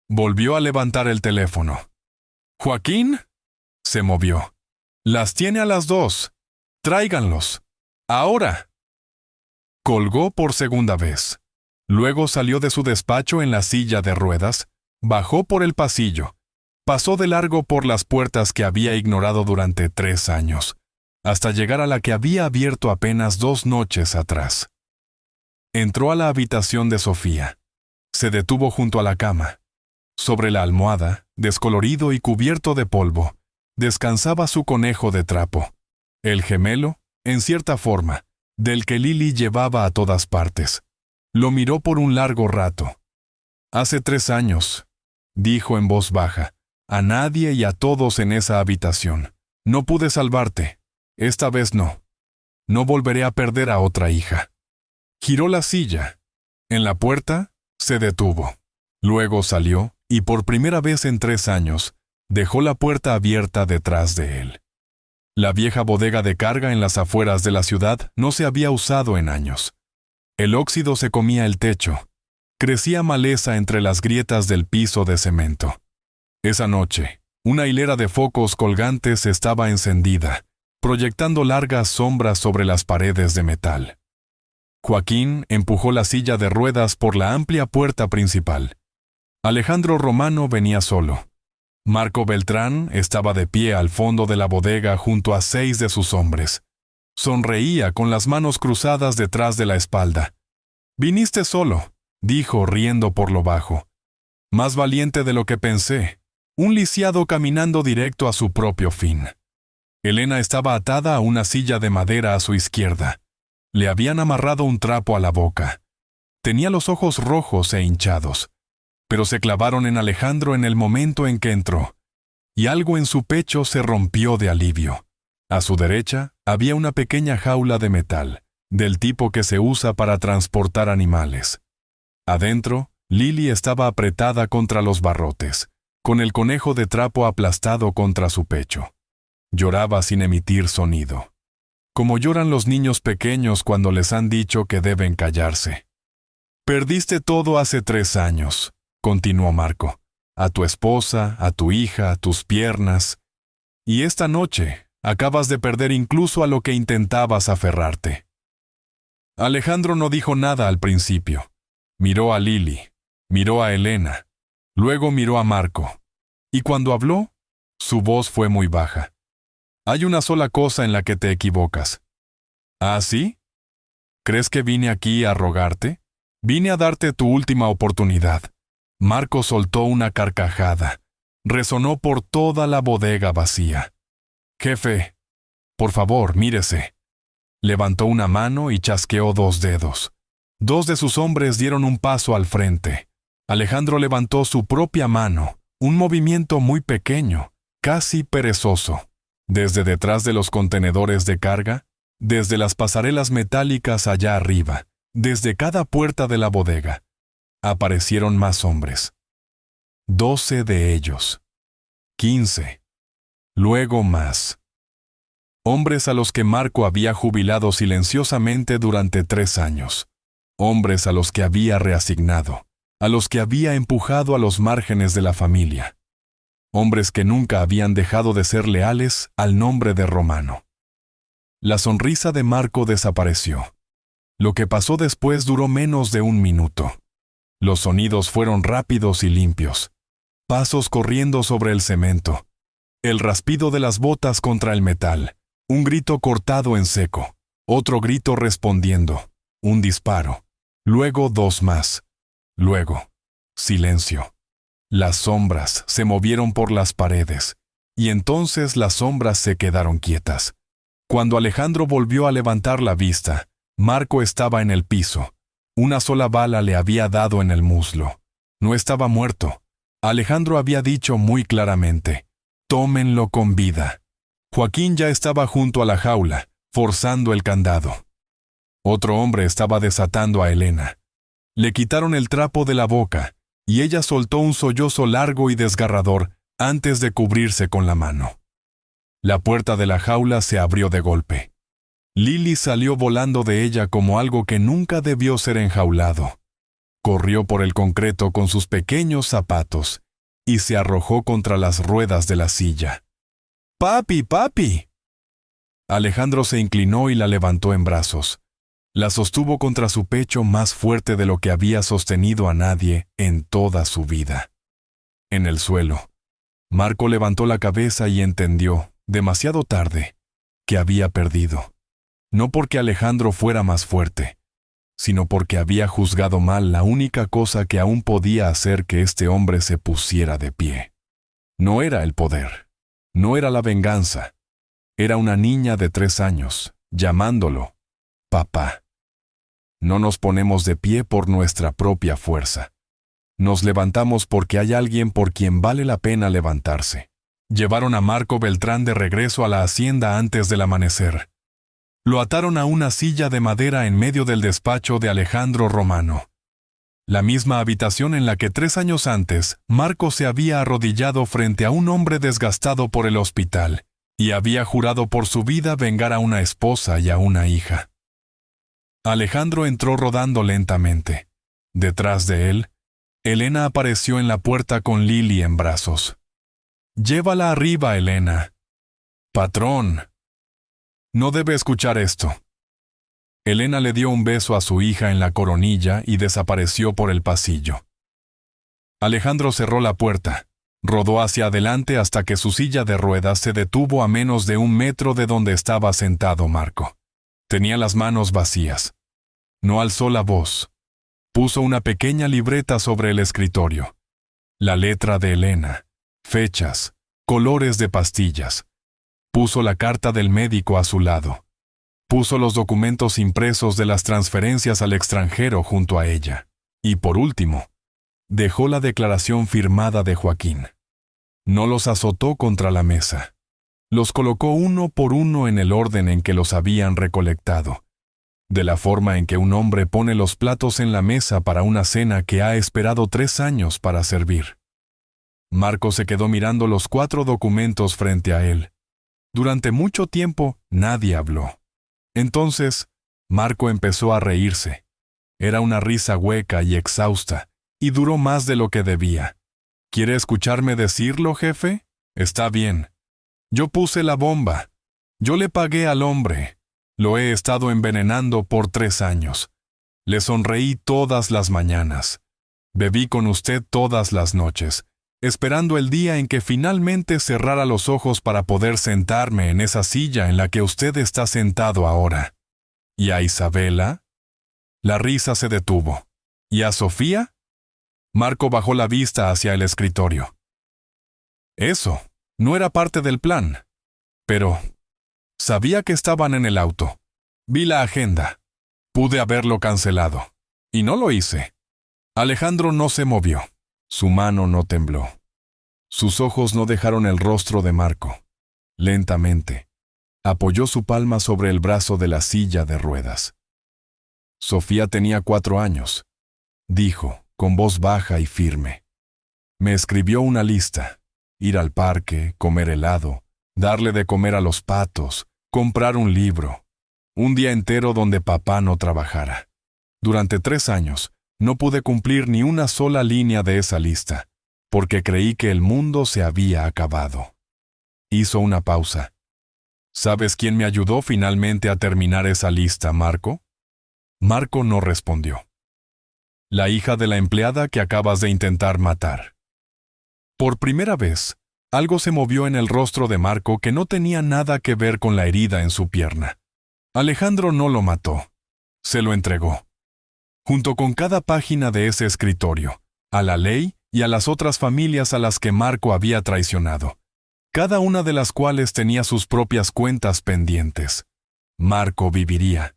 Volvió a levantar el teléfono. ¿Joaquín? Se movió. Las tiene a las 2. Tráiganlos. Ahora. Colgó por segunda vez. Luego salió de su despacho en la silla de ruedas, bajó por el pasillo, pasó de largo por las puertas que había ignorado durante 3 años, hasta llegar a la que había abierto apenas 2 noches atrás. Entró a la habitación de Sofía. Se detuvo junto a la cama. Sobre la almohada, descolorido y cubierto de polvo, descansaba su conejo de trapo, el gemelo, en cierta forma, del que Lili llevaba a todas partes. Lo miró por un largo rato. Hace 3 años, dijo en voz baja, a nadie y a todos en esa habitación. No pude salvarte. Esta vez no. No volveré a perder a otra hija. Giró la silla. En la puerta, se detuvo. Luego salió, y por primera vez en 3 años, dejó la puerta abierta detrás de él. La vieja bodega de carga en las afueras de la ciudad no se había usado en años. El óxido se comía el techo. Crecía maleza entre las grietas del piso de cemento. Esa noche, una hilera de focos colgantes estaba encendida, proyectando largas sombras sobre las paredes de metal. Joaquín empujó la silla de ruedas por la amplia puerta principal. Alejandro Romano venía solo. Marco Beltrán estaba de pie al fondo de la bodega junto a 6 de sus hombres. Sonreía con las manos cruzadas detrás de la espalda. «Viniste solo», dijo riendo por lo bajo. «Más valiente de lo que pensé. Un lisiado caminando directo a su propio fin». Elena estaba atada a una silla de madera a su izquierda. Le habían amarrado un trapo a la boca. Tenía los ojos rojos e hinchados, pero se clavaron en Alejandro en el momento en que entró, y algo en su pecho se rompió de alivio. A su derecha había una pequeña jaula de metal, del tipo que se usa para transportar animales. Adentro, Lili estaba apretada contra los barrotes, con el conejo de trapo aplastado contra su pecho. Lloraba sin emitir sonido, como lloran los niños pequeños cuando les han dicho que deben callarse. «Perdiste todo hace 3 años», continuó Marco. «A tu esposa, a tu hija, a tus piernas. Y esta noche acabas de perder incluso a lo que intentabas aferrarte». Alejandro no dijo nada al principio. Miró a Lili, miró a Elena, Luego miró a Marco. Y cuando habló, su voz fue muy baja. Hay una sola cosa en la que te equivocas. ¿Ah, sí? ¿Crees que vine aquí a rogarte? Vine a darte tu última oportunidad. Marco soltó una carcajada. Resonó por toda la bodega vacía. Jefe, por favor, mírese. Levantó una mano y chasqueó 2 dedos. 2 de sus hombres dieron un paso al frente. Alejandro levantó su propia mano, un movimiento muy pequeño, casi perezoso. Desde detrás de los contenedores de carga, desde las pasarelas metálicas allá arriba, desde cada puerta de la bodega, aparecieron más hombres. 12 de ellos. 15. Luego más. Hombres a los que Marco había jubilado silenciosamente durante 3 años. Hombres a los que había reasignado, a los que había empujado a los márgenes de la familia. Hombres que nunca habían dejado de ser leales al nombre de Romano. La sonrisa de Marco desapareció. Lo que pasó después duró menos de 1 minuto. Los sonidos fueron rápidos y limpios. Pasos corriendo sobre el cemento. El raspido de las botas contra el metal. Un grito cortado en seco. Otro grito respondiendo. Un disparo. Luego 2 más. Luego, silencio. Las sombras se movieron por las paredes, y entonces las sombras se quedaron quietas. Cuando Alejandro volvió a levantar la vista, Marco estaba en el piso. Una sola bala le había dado en el muslo. No estaba muerto. Alejandro había dicho muy claramente, tómenlo con vida. Joaquín ya estaba junto a la jaula, forzando el candado. Otro hombre estaba desatando a Elena. Le quitaron el trapo de la boca, y ella soltó un sollozo largo y desgarrador antes de cubrirse con la mano. La puerta de la jaula se abrió de golpe. Lily salió volando de ella como algo que nunca debió ser enjaulado. Corrió por el concreto con sus pequeños zapatos y se arrojó contra las ruedas de la silla. ¡Papi, papi! Alejandro se inclinó y la levantó en brazos. La sostuvo contra su pecho más fuerte de lo que había sostenido a nadie en toda su vida. En el suelo, Marco levantó la cabeza y entendió, demasiado tarde, que había perdido. No porque Alejandro fuera más fuerte, sino porque había juzgado mal la única cosa que aún podía hacer que este hombre se pusiera de pie. No era el poder, no era la venganza, era una niña de 3 años, llamándolo papá. No nos ponemos de pie por nuestra propia fuerza. Nos levantamos porque hay alguien por quien vale la pena levantarse. Llevaron a Marco Beltrán de regreso a la hacienda antes del amanecer. Lo ataron a una silla de madera en medio del despacho de Alejandro Romano. La misma habitación en la que 3 años antes, Marco se había arrodillado frente a un hombre desgastado por el hospital y había jurado por su vida vengar a una esposa y a una hija. Alejandro entró rodando lentamente. Detrás de él, Elena apareció en la puerta con Lily en brazos. «Llévala arriba, Elena». «Patrón». «No debe escuchar esto». Elena le dio un beso a su hija en la coronilla y desapareció por el pasillo. Alejandro cerró la puerta, rodó hacia adelante hasta que su silla de ruedas se detuvo a menos de 1 metro de donde estaba sentado Marco. Tenía las manos vacías. No alzó la voz. Puso una pequeña libreta sobre el escritorio. La letra de Elena, fechas, colores de pastillas. Puso la carta del médico a su lado. Puso los documentos impresos de las transferencias al extranjero junto a ella. Y por último, dejó la declaración firmada de Joaquín. No los azotó contra la mesa. Los colocó uno por uno en el orden en que los habían recolectado, de la forma en que un hombre pone los platos en la mesa para una cena que ha esperado 3 años para servir. Marco se quedó mirando los 4 documentos frente a él. Durante mucho tiempo nadie habló. Entonces, Marco empezó a reírse. Era una risa hueca y exhausta, y duró más de lo que debía. ¿Quiere escucharme decirlo, jefe? Está bien. Yo puse la bomba. Yo le pagué al hombre. Lo he estado envenenando por 3 años. Le sonreí todas las mañanas. Bebí con usted todas las noches, esperando el día en que finalmente cerrara los ojos para poder sentarme en esa silla en la que usted está sentado ahora. ¿Y a Isabela? La risa se detuvo. ¿Y a Sofía? Marco bajó la vista hacia el escritorio. Eso no era parte del plan. Pero sabía que estaban en el auto. Vi la agenda. Pude haberlo cancelado. Y no lo hice. Alejandro no se movió. Su mano no tembló. Sus ojos no dejaron el rostro de Marco. Lentamente, apoyó su palma sobre el brazo de la silla de ruedas. Sofía tenía 4 años. Dijo, con voz baja y firme. Me escribió una lista. Ir al parque, comer helado, darle de comer a los patos, comprar un libro. Un día entero donde papá no trabajara. Durante 3 años, no pude cumplir ni una sola línea de esa lista, porque creí que el mundo se había acabado. Hizo una pausa. ¿Sabes quién me ayudó finalmente a terminar esa lista, Marco? Marco no respondió. La hija de la empleada que acabas de intentar matar. Por primera vez, algo se movió en el rostro de Marco que no tenía nada que ver con la herida en su pierna. Alejandro no lo mató. Se lo entregó. Junto con cada página de ese escritorio, a la ley y a las otras familias a las que Marco había traicionado, cada una de las cuales tenía sus propias cuentas pendientes. Marco viviría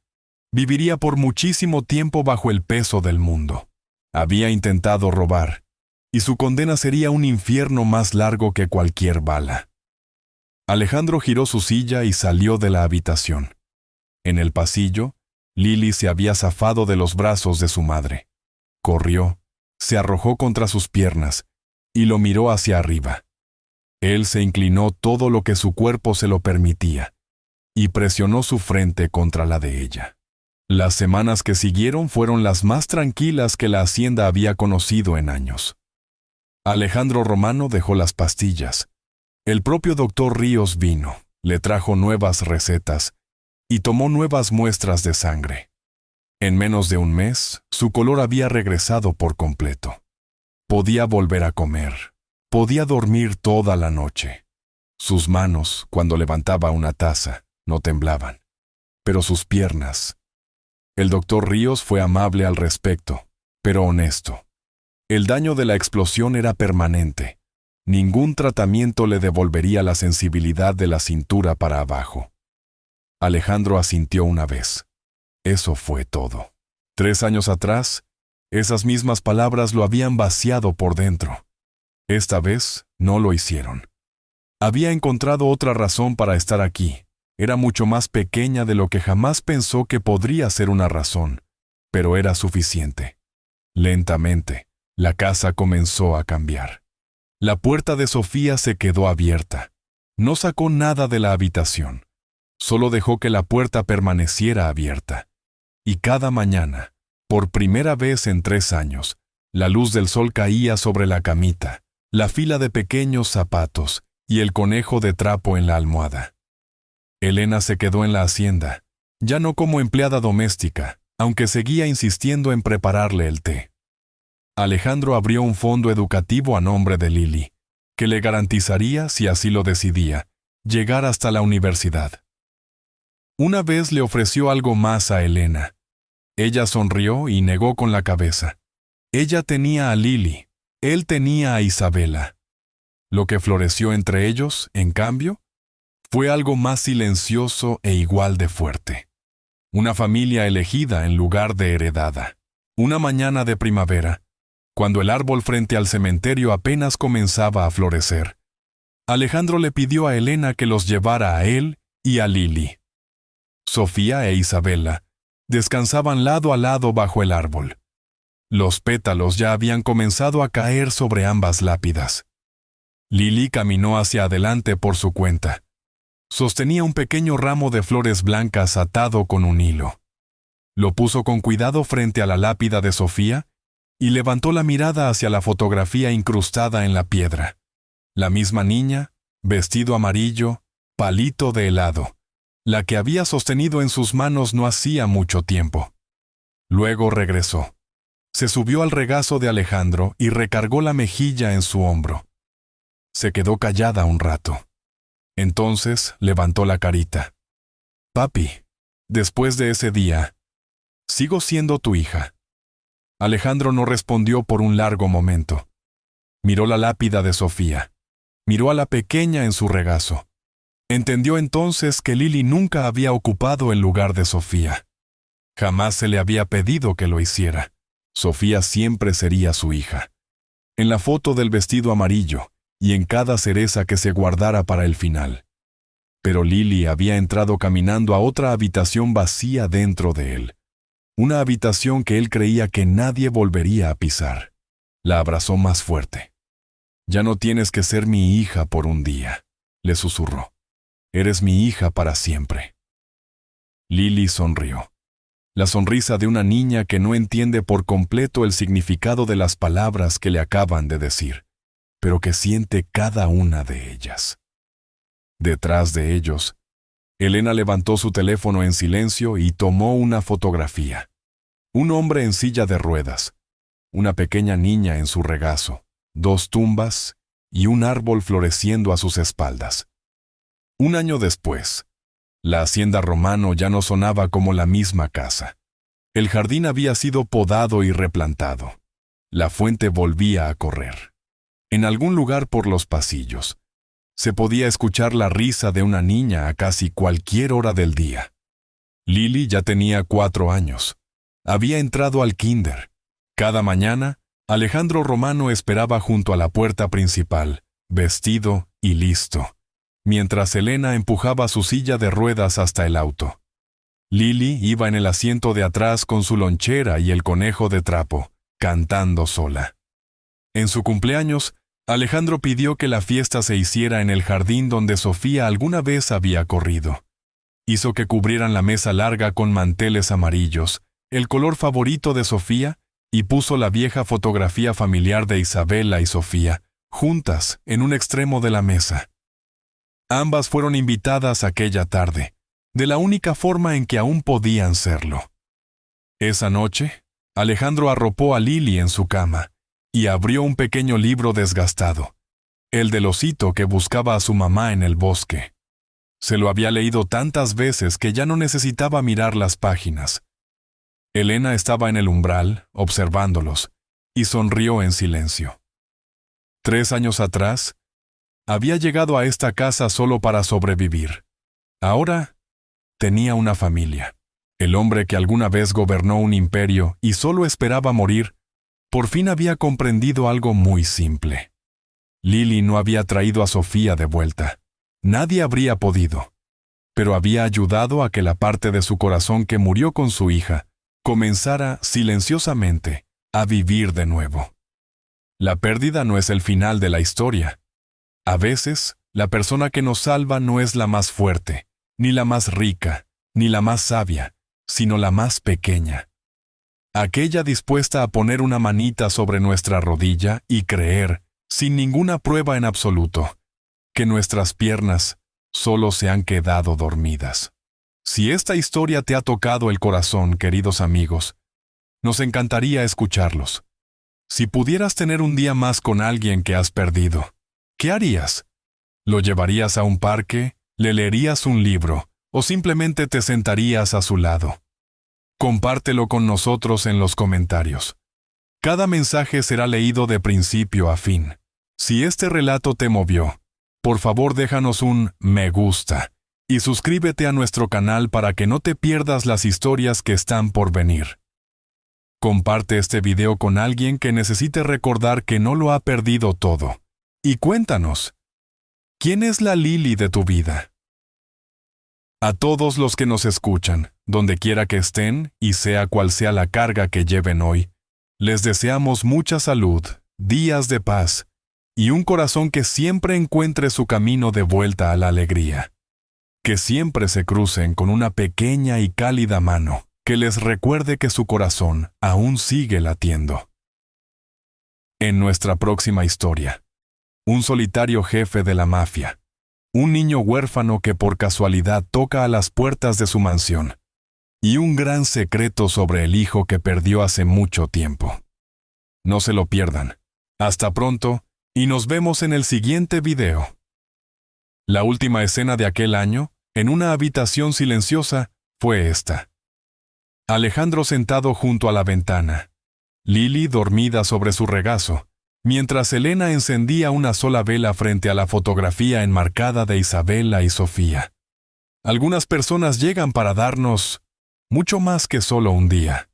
por muchísimo tiempo bajo el peso del mundo. Había intentado robar, y su condena sería un infierno más largo que cualquier bala. Alejandro giró su silla y salió de la habitación. En el pasillo, Lily se había zafado de los brazos de su madre. Corrió, se arrojó contra sus piernas y lo miró hacia arriba. Él se inclinó todo lo que su cuerpo se lo permitía y presionó su frente contra la de ella. Las semanas que siguieron fueron las más tranquilas que la hacienda había conocido en años. Alejandro Romano dejó las pastillas. El propio doctor Ríos vino, le trajo nuevas recetas y tomó nuevas muestras de sangre. En menos de un mes, su color había regresado por completo. Podía volver a comer. Podía dormir toda la noche. Sus manos, cuando levantaba una taza, no temblaban. Pero sus piernas. El doctor Ríos fue amable al respecto, pero honesto. El daño de la explosión era permanente. Ningún tratamiento le devolvería la sensibilidad de la cintura para abajo. Alejandro asintió una vez. Eso fue todo. 3 años atrás, esas mismas palabras lo habían vaciado por dentro. Esta vez no lo hicieron. Había encontrado otra razón para estar aquí. Era mucho más pequeña de lo que jamás pensó que podría ser una razón, pero era suficiente. Lentamente, la casa comenzó a cambiar. La puerta de Sofía se quedó abierta. No sacó nada de la habitación. Solo dejó que la puerta permaneciera abierta. Y cada mañana, por primera vez en 3 años, la luz del sol caía sobre la camita, la fila de pequeños zapatos y el conejo de trapo en la almohada. Elena se quedó en la hacienda, ya no como empleada doméstica, aunque seguía insistiendo en prepararle el té. Alejandro abrió un fondo educativo a nombre de Lily, que le garantizaría, si así lo decidía, llegar hasta la universidad. Una vez le ofreció algo más a Elena. Ella sonrió y negó con la cabeza. Ella tenía a Lily, él tenía a Isabela. Lo que floreció entre ellos, en cambio, fue algo más silencioso e igual de fuerte. Una familia elegida en lugar de heredada. Una mañana de primavera, cuando el árbol frente al cementerio apenas comenzaba a florecer, Alejandro le pidió a Elena que los llevara a él y a Lily. Sofía e Isabela descansaban lado a lado bajo el árbol. Los pétalos ya habían comenzado a caer sobre ambas lápidas. Lily caminó hacia adelante por su cuenta. Sostenía un pequeño ramo de flores blancas atado con un hilo. Lo puso con cuidado frente a la lápida de Sofía y levantó la mirada hacia la fotografía incrustada en la piedra. La misma niña, vestido amarillo, palito de helado, la que había sostenido en sus manos no hacía mucho tiempo. Luego regresó. Se subió al regazo de Alejandro y recargó la mejilla en su hombro. Se quedó callada un rato. Entonces levantó la carita. «Papi, después de ese día, sigo siendo tu hija». Alejandro no respondió por un largo momento. Miró la lápida de Sofía. Miró a la pequeña en su regazo. Entendió entonces que Lili nunca había ocupado el lugar de Sofía. Jamás se le había pedido que lo hiciera. Sofía siempre sería su hija. En la foto del vestido amarillo y en cada cereza que se guardara para el final. Pero Lili había entrado caminando a otra habitación vacía dentro de él. Una habitación que él creía que nadie volvería a pisar. La abrazó más fuerte. «Ya no tienes que ser mi hija por un día», le susurró. «Eres mi hija para siempre». Lili sonrió. La sonrisa de una niña que no entiende por completo el significado de las palabras que le acaban de decir, pero que siente cada una de ellas. Detrás de ellos, Elena levantó su teléfono en silencio y tomó una fotografía. Un hombre en silla de ruedas, una pequeña niña en su regazo, 2 tumbas y un árbol floreciendo a sus espaldas. Un año después, la hacienda Romano ya no sonaba como la misma casa. El jardín había sido podado y replantado. La fuente volvía a correr. En algún lugar por los pasillos, se podía escuchar la risa de una niña a casi cualquier hora del día. Lili ya tenía 4 años. Había entrado al kinder. Cada mañana, Alejandro Romano esperaba junto a la puerta principal, vestido y listo, mientras Elena empujaba su silla de ruedas hasta el auto. Lili iba en el asiento de atrás con su lonchera y el conejo de trapo, cantando sola. En su cumpleaños, Alejandro pidió que la fiesta se hiciera en el jardín donde Sofía alguna vez había corrido. Hizo que cubrieran la mesa larga con manteles amarillos, el color favorito de Sofía, y puso la vieja fotografía familiar de Isabela y Sofía, juntas en un extremo de la mesa. Ambas fueron invitadas aquella tarde, de la única forma en que aún podían serlo. Esa noche, Alejandro arropó a Lili en su cama y abrió un pequeño libro desgastado, el del osito que buscaba a su mamá en el bosque. Se lo había leído tantas veces que ya no necesitaba mirar las páginas. Elena estaba en el umbral, observándolos, y sonrió en silencio. 3 años atrás, había llegado a esta casa solo para sobrevivir. Ahora, tenía una familia. El hombre que alguna vez gobernó un imperio y solo esperaba morir, por fin había comprendido algo muy simple. Lili no había traído a Sofía de vuelta. Nadie habría podido. Pero había ayudado a que la parte de su corazón que murió con su hija comenzara silenciosamente a vivir de nuevo. La pérdida no es el final de la historia. A veces, la persona que nos salva no es la más fuerte, ni la más rica, ni la más sabia, sino la más pequeña. Aquella dispuesta a poner una manita sobre nuestra rodilla y creer, sin ninguna prueba en absoluto, que nuestras piernas solo se han quedado dormidas. Si esta historia te ha tocado el corazón, queridos amigos, nos encantaría escucharlos. Si pudieras tener un día más con alguien que has perdido, ¿qué harías? ¿Lo llevarías a un parque? ¿Le leerías un libro? ¿O simplemente te sentarías a su lado? Compártelo con nosotros en los comentarios. Cada mensaje será leído de principio a fin. Si este relato te movió, por favor déjanos un me gusta y suscríbete a nuestro canal para que no te pierdas las historias que están por venir. Comparte este video con alguien que necesite recordar que no lo ha perdido todo. Y cuéntanos, ¿quién es la Lili de tu vida? A todos los que nos escuchan, donde quiera que estén y sea cual sea la carga que lleven hoy, les deseamos mucha salud, días de paz y un corazón que siempre encuentre su camino de vuelta a la alegría. Que siempre se crucen con una pequeña y cálida mano que les recuerde que su corazón aún sigue latiendo. En nuestra próxima historia, un solitario jefe de la mafia, un niño huérfano que por casualidad toca a las puertas de su mansión, y un gran secreto sobre el hijo que perdió hace mucho tiempo. No se lo pierdan. Hasta pronto, y nos vemos en el siguiente video. La última escena de aquel año, en una habitación silenciosa, fue esta. Alejandro sentado junto a la ventana. Lily dormida sobre su regazo, mientras Elena encendía una sola vela frente a la fotografía enmarcada de Isabela y Sofía. Algunas personas llegan para darnos mucho más que solo un día.